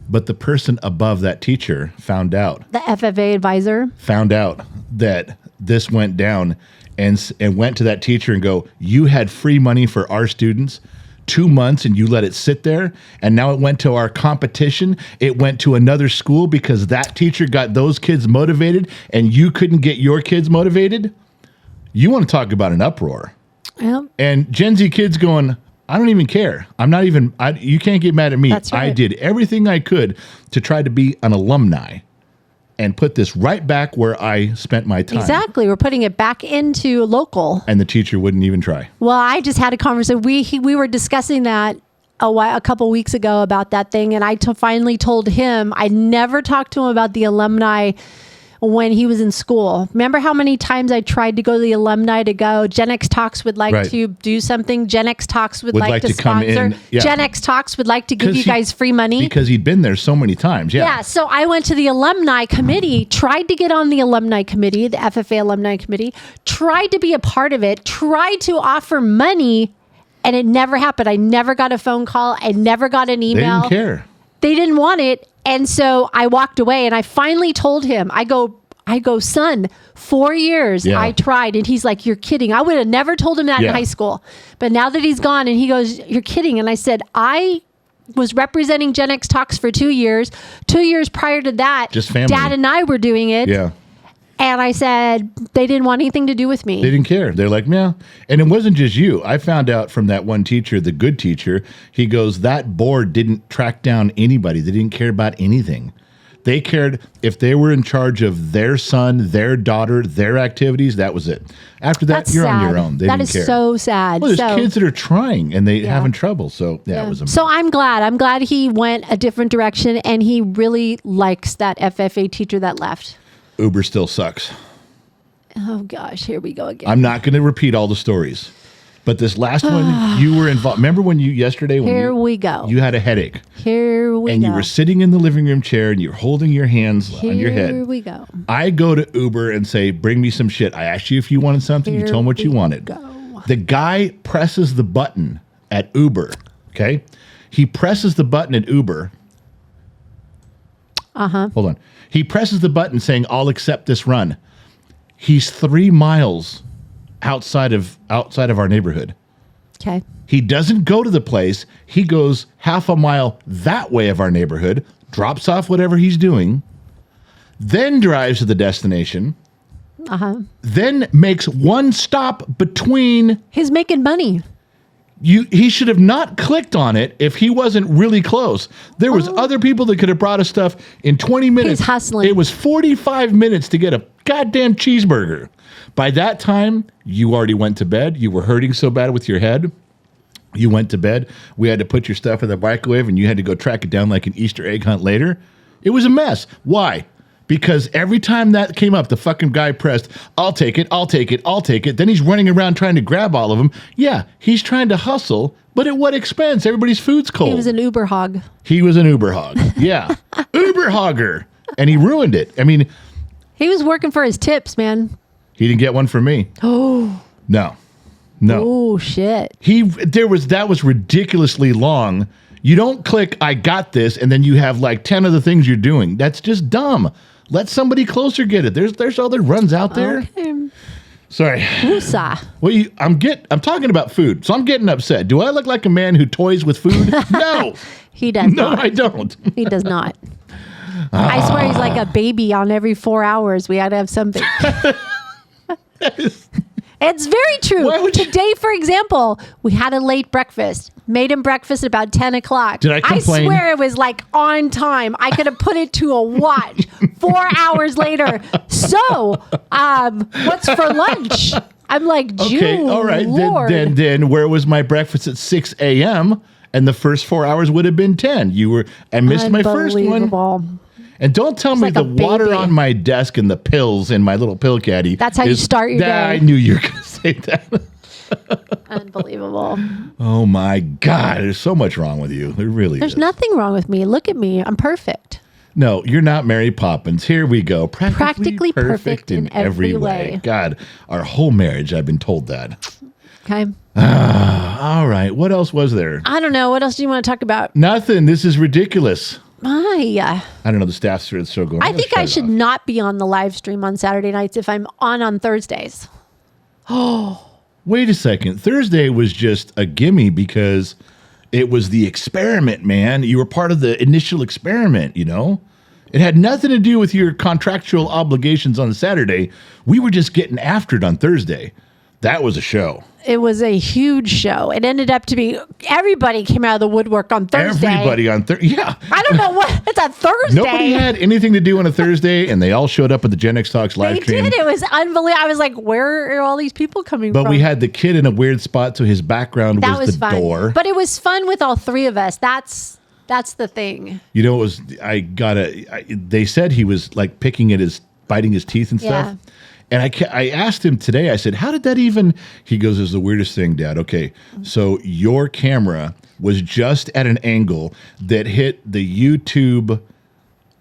But the person above that teacher found out. The FFA advisor found out that this went down and went to that teacher and go, "You had free money for our students 2 months and you let it sit there, and now it went to our competition. It went to another school because that teacher got those kids motivated and you couldn't get your kids motivated." You want to talk about an uproar. Yep. And Gen Z kids going, "I don't even care. You can't get mad at me. That's right. I did everything I could to try to be an alumni and put this right back where I spent my time." Exactly. We're putting it back into local. And the teacher wouldn't even try. Well, I just had a conversation. We were discussing that a couple weeks ago about that thing. And I finally told him I never talked to him about the alumni when he was in school. Remember how many times I tried to go to the alumni to go, Gen X Talks would like to do something. Gen X Talks would like to sponsor. Yeah. Gen X Talks would like to give you guys free money. Because he'd been there so many times. Yeah. Yeah. So I went to the alumni committee, tried to get on the alumni committee, the FFA alumni committee, tried to be a part of it, tried to offer money, and it never happened. I never got a phone call. I never got an email. They didn't care. They didn't want it. And so I walked away and I finally told him, I go, "Son, 4 years I tried." And he's like, "You're kidding." I would have never told him that in high school. But now that he's gone, and he goes, "You're kidding." And I said, "I was representing Gen X Talks for 2 years. 2 years prior to that, just family. Dad and I were doing it." Yeah. And I said, they didn't want anything to do with me. They didn't care. They're like, "Yeah." And it wasn't just you. I found out from that one teacher, the good teacher, he goes, that board didn't track down anybody. They didn't care about anything. They cared if they were in charge of their son, their daughter, their activities. That was it. After that, you're on your own. They didn't care. That is so sad. Well, there's kids that are trying and they having trouble. So it was amazing. So I'm glad he went a different direction, and he really likes that FFA teacher that left. Uber still sucks. Oh gosh, here we go again. I'm not going to repeat all the stories, but this last one, you were involved. Remember when yesterday we go. You had a headache. Here we go. And you were sitting in the living room chair and you're holding your hands on your head. Here we go. I go to Uber and say, "Bring me some shit." I asked you if you wanted something. You told me what you wanted. Go. The guy presses the button at Uber. Okay. He presses the button at Uber. Hold on. He presses the button saying, "I'll accept this run." He's 3 miles outside of our neighborhood. Okay. He doesn't go to the place. He goes half a mile that way of our neighborhood, drops off whatever he's doing, then drives to the destination, then makes one stop between. He's making money. He should have not clicked on it if he wasn't really close. There was other people that could have brought us stuff in 20 minutes. He's hustling. It was 45 minutes to get a goddamn cheeseburger. By that time, you already went to bed. You were hurting so bad with your head. You went to bed. We had to put your stuff in the microwave, and you had to go track it down like an Easter egg hunt later. It was a mess. Why? Because every time that came up, the fucking guy pressed, I'll take it, I'll take it, I'll take it. Then he's running around trying to grab all of them. Yeah, he's trying to hustle, but at what expense? Everybody's food's cold. He was an Uber hog. He was an Uber hog. Yeah. Uber hogger. And he ruined it. I mean, he was working for his tips, man. He didn't get one from me. Oh. No. Oh, shit. That was ridiculously long. You don't click, I got this, and then you have like 10 other things you're doing. That's just dumb. Let somebody closer get it. There's other runs out there. Okay. Sorry. Woosah. Well, I'm talking about food, so I'm getting upset. Do I look like a man who toys with food? No. He does not. No, I don't. He does not. I swear he's like a baby. On every 4 hours, we had to have something. It's very true. Today, for example, we had a late breakfast. Made him breakfast at about 10 o'clock. Did I complain? I swear it was like on time. I could have put it to a watch. 4 hours later. So, what's for lunch? I'm like, okay, all right. Lord. Then where was my breakfast at 6 a.m.? And the first 4 hours would have been 10. I missed my first one. And don't tell me like the water on my desk and the pills in my little pill caddy. That's how you start your day. I knew you were going to say that. Unbelievable. Oh my God. There's so much wrong with you. There really is. There's nothing wrong with me. Look at me. I'm perfect. No, you're not Mary Poppins. Here we go. Practically perfect in every way. God, our whole marriage, I've been told that. Okay. All right. What else was there? I don't know. What else do you want to talk about? Nothing. This is ridiculous. I don't know. The staff's still going. I think I should not be on the live stream on Saturday nights if I'm on Thursdays. Oh. Wait a second. Thursday was just a gimme because it was the experiment, man. You were part of the initial experiment, you know? It had nothing to do with your contractual obligations on Saturday. We were just getting after it on Thursday. That was a show. It was a huge show. It ended up to be, everybody came out of the woodwork on Thursday. Everybody on Thursday. Yeah. I don't know what, it's a Thursday. Nobody had anything to do on a Thursday, and they all showed up at the Gen X Talks live stream. They did. It was unbelievable. I was like, where are all these people coming from? But we had the kid in a weird spot, so his background was the fun. Door. But it was fun with all three of us. That's the thing. You know, they said he was like biting his teeth and stuff. Yeah. And I asked him today, I said, how did that even? He goes, it's the weirdest thing, Dad. Okay, so your camera was just at an angle that hit the YouTube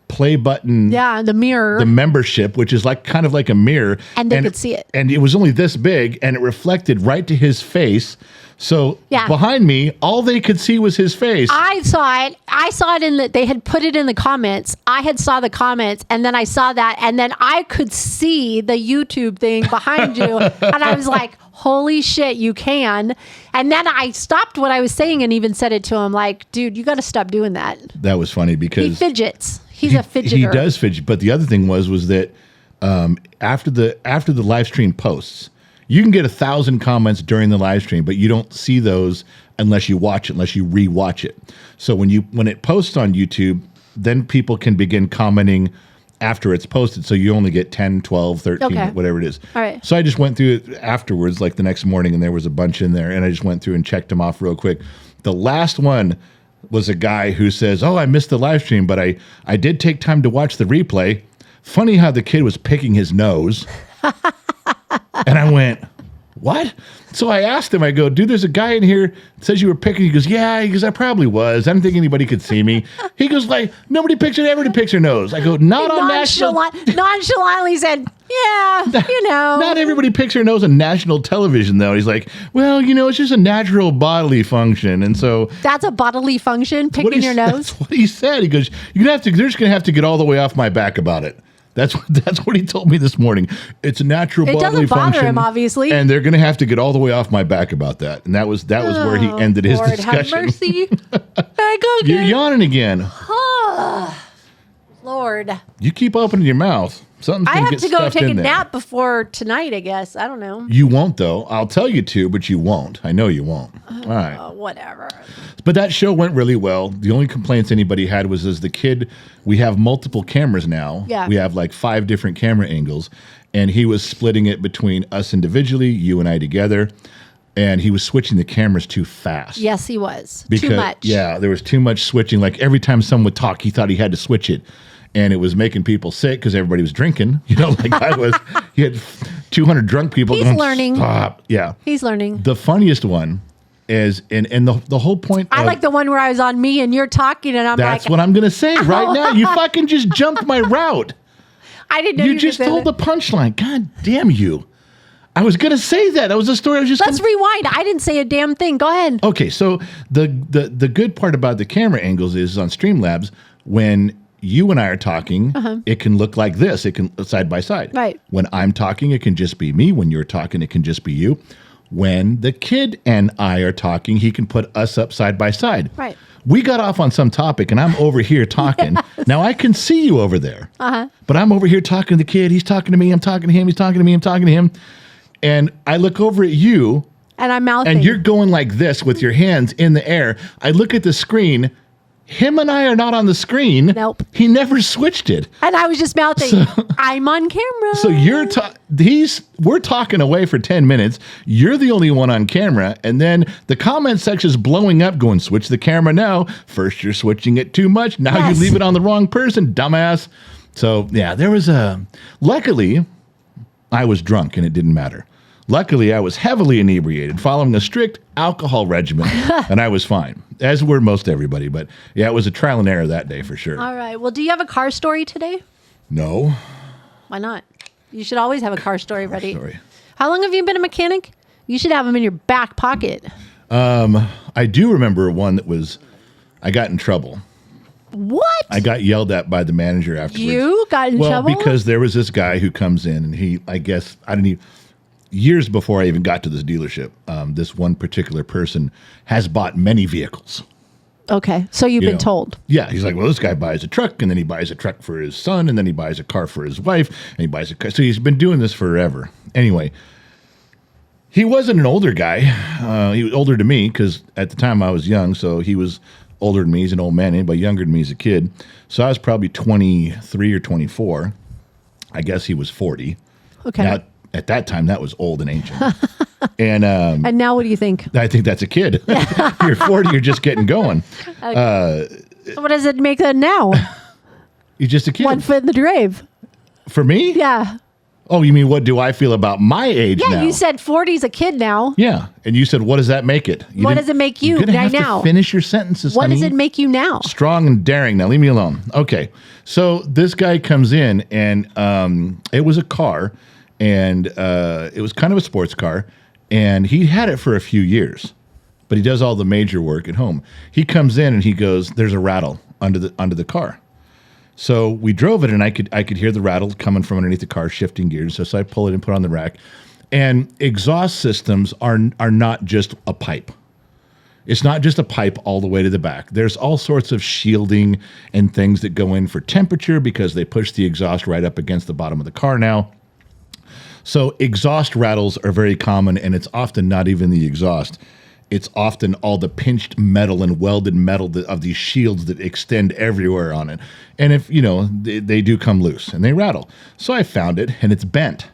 play button. Yeah, the mirror. The membership, which is kind of like a mirror. And they could see it. And it was only this big, and it reflected right to his face. So behind me, all they could see was his face. I saw it they had put it in the comments. I had saw the comments, and then I saw that, and then I could see the YouTube thing behind you, and I was like, holy shit, you can. And then I stopped what I was saying and even said it to him, like, dude, you got to stop doing that. That was funny because he fidgets. He's a fidgeter. He does fidget. But the other thing was that after the live stream posts, you can get 1,000 comments during the live stream, but you don't see those unless you watch it, unless you re-watch it. So when it posts on YouTube, then people can begin commenting after it's posted. So you only get 10, 12, 13, whatever it is. All right. So I just went through it afterwards, like the next morning, and there was a bunch in there, and I just went through and checked them off real quick. The last one was a guy who says, oh, I missed the live stream, but I did take time to watch the replay. Funny how the kid was picking his nose. And I went, what? So I asked him, I go, dude, there's a guy in here that says you were picking. He goes, yeah. He goes, I probably was. I don't think anybody could see me. He goes, like, nobody ever picks her nose. I go, not on national. Nonchalantly said, yeah, Not everybody picks her nose on national television, though. He's like, well, it's just a natural bodily function. And so. That's a bodily function, picking your nose? That's what he said. He goes, they're just going to have to get all the way off my back about it. That's what he told me this morning. It's a natural bodily function. It doesn't bother him, obviously. And they're going to have to get all the way off my back about that. And that was where he ended his discussion. Have mercy. I go again. You're yawning again. Lord. You keep opening your mouth. Something's I going have get to go stuffed take a in there. nap before tonight, I guess. I don't know. You won't, though. I'll tell you to, but you won't. I know you won't. All right. Whatever. But that show went really well. The only complaints anybody had was as the kid, we have multiple cameras now. Yeah. We have like 5 different camera angles. And he was splitting it between us individually, you and I together. And he was switching the cameras too fast. Yes, he was. Because, too much. Yeah, there was too much switching. Like every time someone would talk, he thought he had to switch it. And it was making people sick because everybody was drinking. You know, like I was, he had 200 drunk people. He's going, learning. Stop. Yeah. He's learning. The funniest one is, and the whole point I of, like the one where I was on me and you're talking and I'm that's like, what I'm going to say right now. You fucking just jumped my route. I didn't know You you just were gonna told the punchline. God damn you. I was going to say that. That was a story I was just Let's rewind. I didn't say a damn thing. Go ahead. Okay, so the good part about the camera angles is on Streamlabs, when you and I are talking, it can look like this. It can side by side. Right. When I'm talking, it can just be me. When you're talking, it can just be you. When the kid and I are talking, he can put us up side by side. Right. We got off on some topic, and I'm over here talking. Yes. Now, I can see you over there. But I'm over here talking to the kid. He's talking to me. I'm talking to him. He's talking to me. I'm talking to him. And I look over at you, And I'm mouthing. and you're going like this with your hands in the air. I look at the screen. Him and I are not on the screen. Nope. He never switched it. And I was just mouthing. I'm on camera. So we're talking away for 10 minutes. You're the only one on camera. And then the comment section is blowing up going, switch the camera now. First, you're switching it too much. Now Yes. you leave it on the wrong person, dumbass. So, yeah, there was luckily, I was drunk and it didn't matter. Luckily, I was heavily inebriated, following a strict alcohol regimen, and I was fine, as were most everybody. But yeah, it was a trial and error that day for sure. All right. Well, do you have a car story today? No. Why not? You should always have a car story ready. Sorry. How long have you been a mechanic? You should have them in your back pocket. I do remember one that was, I got in trouble. What? I got yelled at by the manager afterwards. You got in trouble? Well, because there was this guy who comes in, and years before I even got to this dealership, this one particular person has bought many vehicles. Okay. So you've been told. Yeah. He's like, well, this guy buys a truck, and then he buys a truck for his son, and then he buys a car for his wife, and he buys a car. So he's been doing this forever. Anyway, he wasn't an older guy. He was older to me because at the time I was young, so he was older than me. He's an old man. Anybody younger than me is a kid. So I was probably 23 or 24. I guess he was 40. Okay. Now, at that time, that was old and ancient. And now what do you think? I think that's a kid. You're 40, you're just getting going. What does it make that now? You're just a kid. 1 foot in the grave. For me? Yeah. Oh, you mean what do I feel about my age Yeah, now? you said 40's a kid now. Yeah, and you said, what does that make it? What does it make you You're gonna right have now? to finish your sentences, What honey. does it make you now? Strong and daring. Now, leave me alone. Okay, so this guy comes in, and it was a car, and it was kind of a sports car, and he had it for a few years, but he does all the major work at home. He comes in, and he goes, there's a rattle under the car. So we drove it, and I could hear the rattle coming from underneath the car, shifting gears. So I pull it and put it on the rack. And exhaust systems are not just a pipe. It's not just a pipe all the way to the back. There's all sorts of shielding and things that go in for temperature because they push the exhaust right up against the bottom of the car now. So exhaust rattles are very common, and it's often not even the exhaust. It's often all the pinched metal and welded metal of these shields that extend everywhere on it. And if, they do come loose and they rattle. So I found it, and it's bent.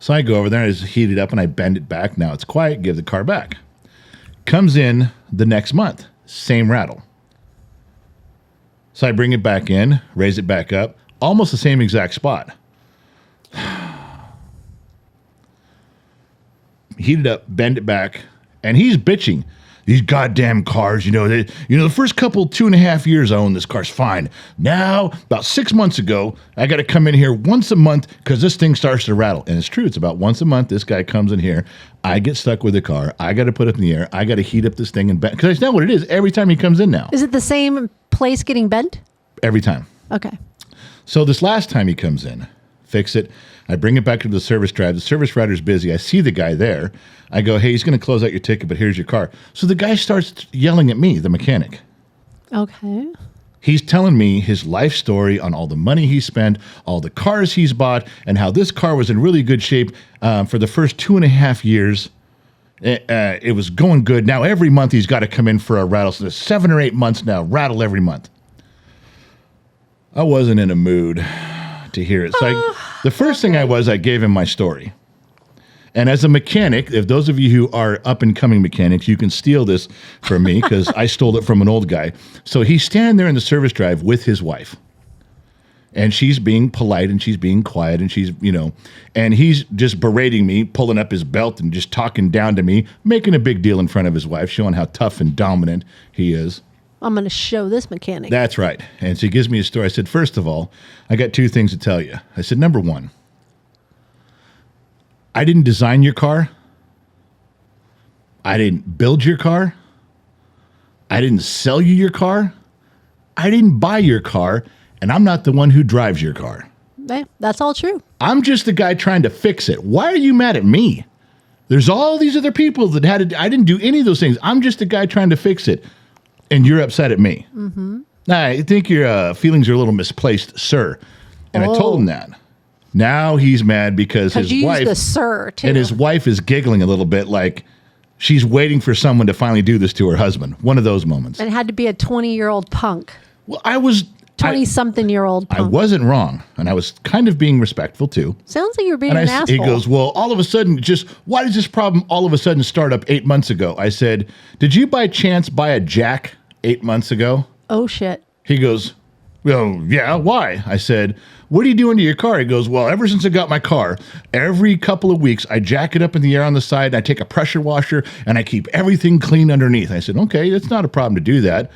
So I go over there, and I just heat it up, and I bend it back. Now it's quiet, give the car back. Comes in the next month, same rattle. So I bring it back in, raise it back up, almost the same exact spot. Heat it up, bend it back, and he's bitching. These goddamn cars, the first couple 2.5 years I owned this car's fine. Now, about 6 months ago, I got to come in here once a month because this thing starts to rattle. And it's true. It's about once a month. This guy comes in here. I get stuck with the car. I got to put it up in the air. I got to heat up this thing and bend. Because that's not what it is every time he comes in now. Is it the same place getting bent? Every time. Okay. So this last time he comes in, fix it. I bring it back to the service drive. The service rider's busy. I see the guy there. I go, hey, he's going to close out your ticket, but here's your car. So the guy starts yelling at me, the mechanic. Okay. He's telling me his life story on all the money he spent, all the cars he's bought, and how this car was in really good shape for the first 2.5 years. It was going good. Now every month he's got to come in for a rattle. So there's 7 or 8 months now, rattle every month. I wasn't in a mood to hear it. So the first thing I gave him my story. And as a mechanic, if those of you who are up-and-coming mechanics, you can steal this from me because I stole it from an old guy. So he's standing there in the service drive with his wife. And she's being polite and she's being quiet and she's, and he's just berating me, pulling up his belt and just talking down to me, making a big deal in front of his wife, showing how tough and dominant he is. I'm going to show this mechanic. That's right. And so he gives me a story. I said, first of all, I got 2 things to tell you. I said, number 1, I didn't design your car. I didn't build your car. I didn't sell you your car. I didn't buy your car. And I'm not the one who drives your car. That's all true. I'm just the guy trying to fix it. Why are you mad at me? There's all these other people that had it. I didn't do any of those things. I'm just the guy trying to fix it. And you're upset at me. Mm-hmm. I think your feelings are a little misplaced, sir. And I told him that. Now he's mad because his wife, used the sir too. And his wife is giggling a little bit like she's waiting for someone to finally do this to her husband. One of those moments. And it had to be a 20-year-old punk. Well, I was 20-something-year-old punk. I wasn't wrong, and I was kind of being respectful too. Sounds like you're being an asshole. He goes, well, all of a sudden, why does this problem all of a sudden start up 8 months ago? I said, did you by chance buy a jack 8 months ago? Oh, shit. He goes, well, yeah, why? I said, what are you doing to your car? He goes, well, ever since I got my car, every couple of weeks, I jack it up in the air on the side, and I take a pressure washer, and I keep everything clean underneath. I said, okay, it's not a problem to do that.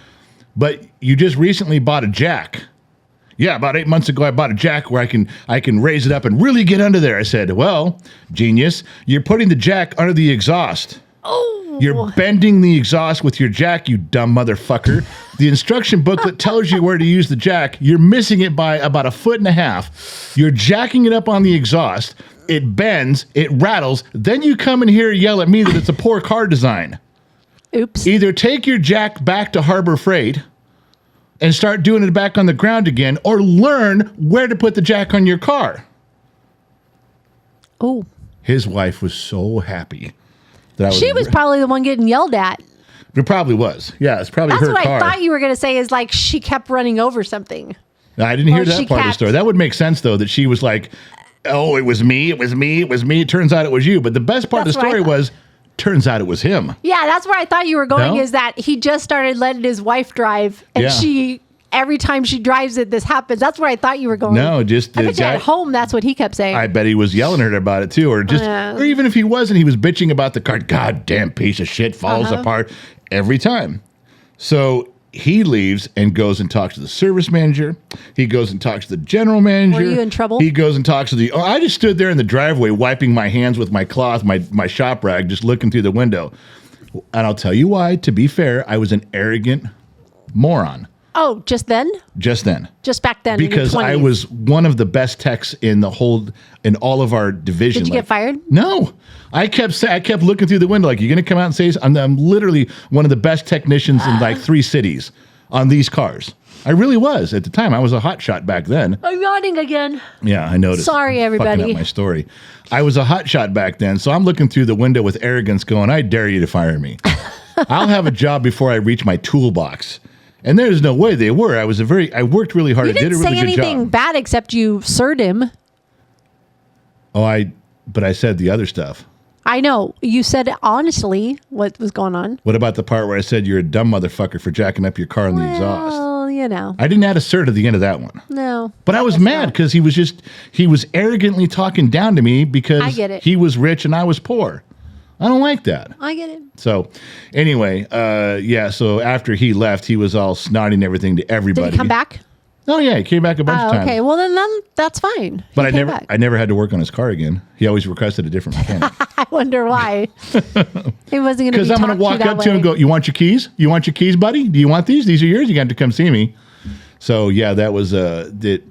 But you just recently bought a jack. Yeah, about 8 months ago, I bought a jack where I can raise it up and really get under there. I said, well, genius, you're putting the jack under the exhaust. Oh. You're bending the exhaust with your jack, you dumb motherfucker. The instruction booklet tells you where to use the jack. You're missing it by about 1.5 feet. You're jacking it up on the exhaust. It bends. It rattles. Then you come in here and yell at me that it's a poor car design. Oops. Either take your jack back to Harbor Freight and start doing it back on the ground again, or learn where to put the jack on your car. Oh. His wife was so happy. She was probably the one getting yelled at. It probably was. Yeah, it's probably her car. That's what I thought you were going to say is like she kept running over something. No, I didn't hear that part of the story. That would make sense, though, that she was like, oh, it was me, it was me, it was me. It turns out it was you. But the best part of the story was, turns out it was him. Yeah, that's where I thought you were going, is that he just started letting his wife drive, and every time she drives it, this happens. That's where I thought you were going. No, just I bet you at home, that's what he kept saying. I bet he was yelling at her about it too, or even if he wasn't, he was bitching about the car. Goddamn piece of shit, falls apart every time. So he leaves and goes and talks to the service manager. He goes and talks to the general manager. Were you in trouble? He goes and talks to I just stood there in the driveway wiping my hands with my cloth, my shop rag, just looking through the window. And I'll tell you why. To be fair, I was an arrogant moron. Oh, just then? Just then. Just back then. Because I was one of the best techs in all of our division. Did you get fired? No. I kept looking through the window like, you're going to come out and say I'm literally one of the best technicians in like 3 cities on these cars. I really was at the time. I was a hotshot back then. I'm yawning again. Yeah, I noticed. Sorry, everybody. Fucking up my story. I was a hotshot back then, so I'm looking through the window with arrogance going, I dare you to fire me. I'll have a job before I reach my toolbox. And there's no way they were. I worked really hard. You didn't say anything bad except you sirred him. Oh, but I said the other stuff. I know. You said honestly what was going on. What about the part where I said you're a dumb motherfucker for jacking up your car in the exhaust? Well, you know. I didn't add a sir to the end of that one. No. But I was mad because he was arrogantly talking down to me because I get it. He was rich and I was poor. I don't like that. I get it. So anyway, so after he left, he was all snotting everything to everybody. Did he come back? Oh yeah, he came back a bunch of times. Okay, well then that's fine. But I never had to work on his car again. He always requested a different mechanic. I wonder why. He wasn't going to be because I'm going to walk up to him and go, "You want your keys? You want your keys, buddy? Do you want these? These are yours. You got to come see me." So yeah, that was the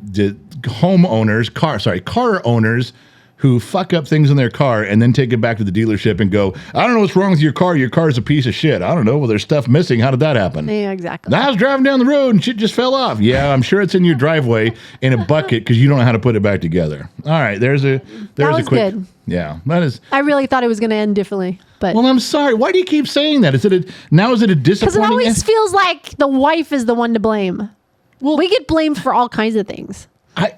homeowners, car owners who fuck up things in their car and then take it back to the dealership and go, I don't know what's wrong with your car. Your car's a piece of shit. I don't know. Well, there's stuff missing. How did that happen? Yeah, exactly. I was driving down the road and shit just fell off. Yeah, I'm sure it's in your driveway in a bucket because you don't know how to put it back together. All right, there's a quick. Good. Yeah, that is. I really thought it was going to end differently, but well, I'm sorry. Why do you keep saying that? Is it a disappointing? Because it always feels like the wife is the one to blame. Well, we get blamed for all kinds of things.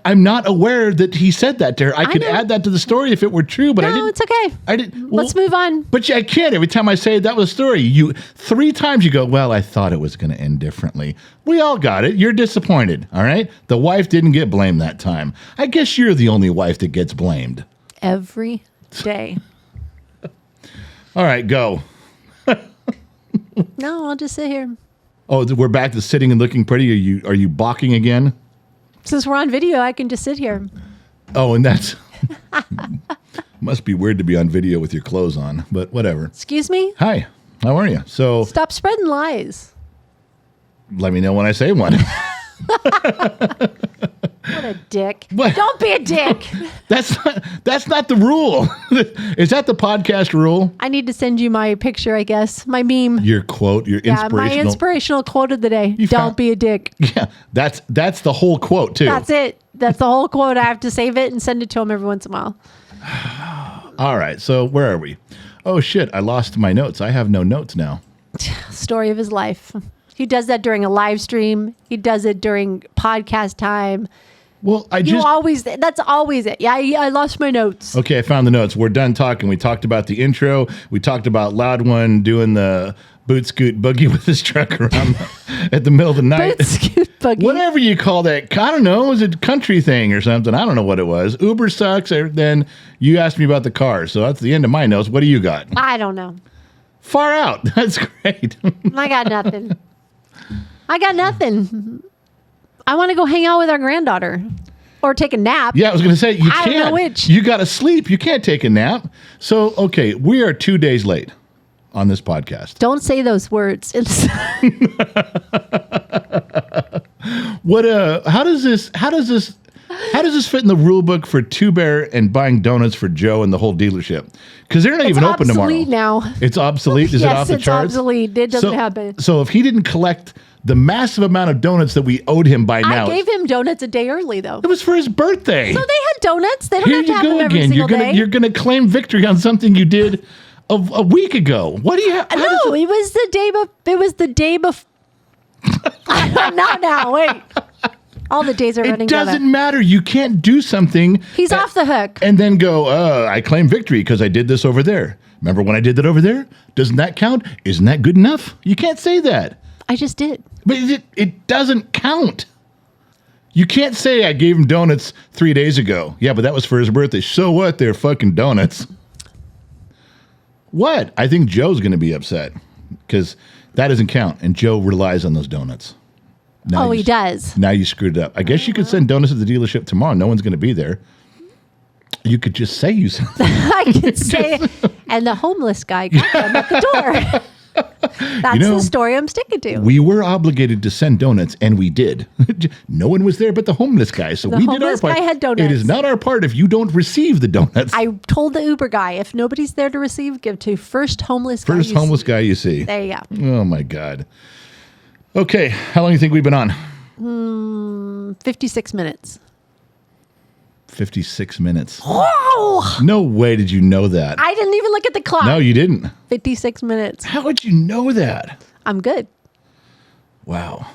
I'm not aware that he said that to her. I could add that to the story if it were true, but I didn't. No, it's okay. I didn't. Well, let's move on. But I can't. Every time I say that was a story, 3 times you go, well, I thought it was going to end differently. We all got it. You're disappointed, all right? The wife didn't get blamed that time. I guess you're the only wife that gets blamed. Every day. All right, go. No, I'll just sit here. Oh, we're back to sitting and looking pretty. Are you balking again? Since we're on video, I can just sit here. Oh, and that's must be weird to be on video with your clothes on, but whatever. Excuse me? Hi, how are you? So stop spreading lies. Let me know when I say one. What a dick. What? Don't be a dick. That's not the rule. Is that the podcast rule? I need to send you my picture, I guess. My meme. Your quote, your inspirational. My inspirational quote of the day. Don't be a dick. Yeah, that's the whole quote too. That's it. That's the whole quote. I have to save it and send it to him every once in a while. All right, so where are we? Oh shit, I lost my notes. I have no notes now. Story of his life. He does that during a live stream. He does it during podcast time. Well, that's always it. Yeah, I lost my notes. Okay, I found the notes. We're done talking. We talked about the intro. We talked about Loud One doing the boot scoot boogie with his truck around at the middle of the night. Boot scoot boogie. Whatever you call that. I don't know. It was a country thing or something. I don't know what it was. Uber sucks. Then you asked me about the car. So that's the end of my notes. What do you got? I don't know. Far out. That's great. I got nothing. I want to go hang out with our granddaughter or take a nap. Yeah, I was going to say, you can't. I don't know which. You got to sleep. You can't take a nap. So, okay, we are 2 days late on this podcast. Don't say those words. How does this fit in the rule book for Two Bear and buying donuts for Joe and the whole dealership? Because they're not even open tomorrow. It's obsolete now. It's obsolete? Is it off the charts? It's obsolete. It doesn't happen. So if he didn't collect the massive amount of donuts that we owed him by now. I gave him donuts a day early, though. It was for his birthday. So they had donuts. They don't have to have them every single day. You're going to claim victory on something you did a week ago. What do you have? No, it was the day before. Not now. Wait. All the days are running together. It doesn't matter. You can't do something. He's off the hook. And then go, I claim victory because I did this over there. Remember when I did that over there? Doesn't that count? Isn't that good enough? You can't say that. I just did. But it doesn't count. You can't say I gave him donuts 3 days ago. Yeah, but that was for his birthday. So what? They're fucking donuts. What? I think Joe's going to be upset because that doesn't count. And Joe relies on those donuts. Now he does. Now you screwed it up. I guess you could send donuts to the dealership tomorrow. No one's going to be there. You could just say you sent them. I could say, and the homeless guy got them at the door. That's the story I'm sticking to. We were obligated to send donuts, and we did. No one was there but the homeless guy, so we did our part. The homeless guy had donuts. It is not our part if you don't receive the donuts. I told the Uber guy, if nobody's there to receive, give to first homeless guy you see. There you go. Oh, my God. Okay, how long do you think we've been on? 56 minutes. 56 minutes. Whoa! No way did you know that. I didn't even look at the clock. No, you didn't. 56 minutes. How would you know that? I'm good. Wow.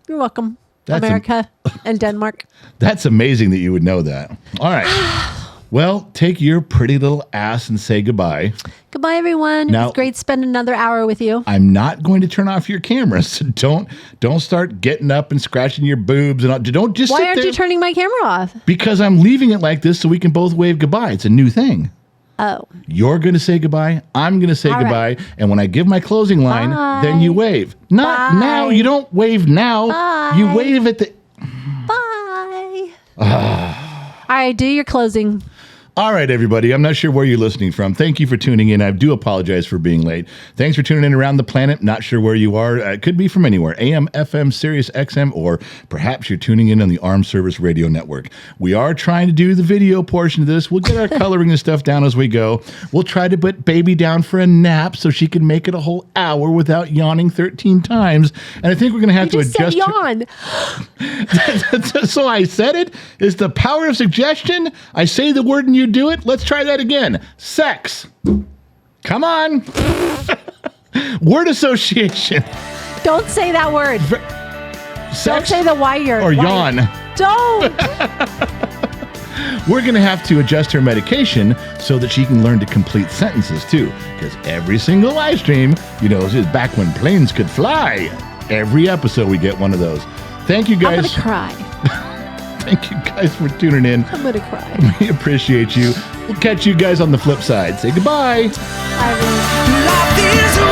You're welcome, America and Denmark. That's amazing that you would know that. All right. Well, take your pretty little ass and say goodbye. Goodbye, everyone. It was great spending another hour with you. I'm not going to turn off your camera, so don't start getting up and scratching your boobs and all. Don't just. Why aren't you turning my camera off? Because I'm leaving it like this so we can both wave goodbye. It's a new thing. Oh. You're going to say goodbye. I'm going to say goodbye. Right. And when I give my closing line, then you wave. Not now. You don't wave now. Bye. You wave at the. Bye. All right, do your closing. All right, everybody. I'm not sure where you're listening from. Thank you for tuning in. I do apologize for being late. Thanks for tuning in around the planet. Not sure where you are. It could be from anywhere. AM, FM, Sirius XM, or perhaps you're tuning in on the Armed Service Radio Network. We are trying to do the video portion of this. We'll get our coloring and stuff down as we go. We'll try to put baby down for a nap so she can make it a whole hour without yawning 13 times. And I think we're going to have to adjust. Yawn. So I said it. It's the power of suggestion. I say the word and you do it. Let's try that again. Sex. Come on. Word association. Don't say that word. Sex. Don't say the Y word. Or yawn. Don't. We're going to have to adjust her medication so that she can learn to complete sentences too. Because every single live stream, this is back when planes could fly. Every episode we get one of those. Thank you guys. I'm going to cry. Thank you guys for tuning in. I'm going to cry. We appreciate you. We'll catch you guys on the flip side. Say goodbye. Bye, everyone. Life is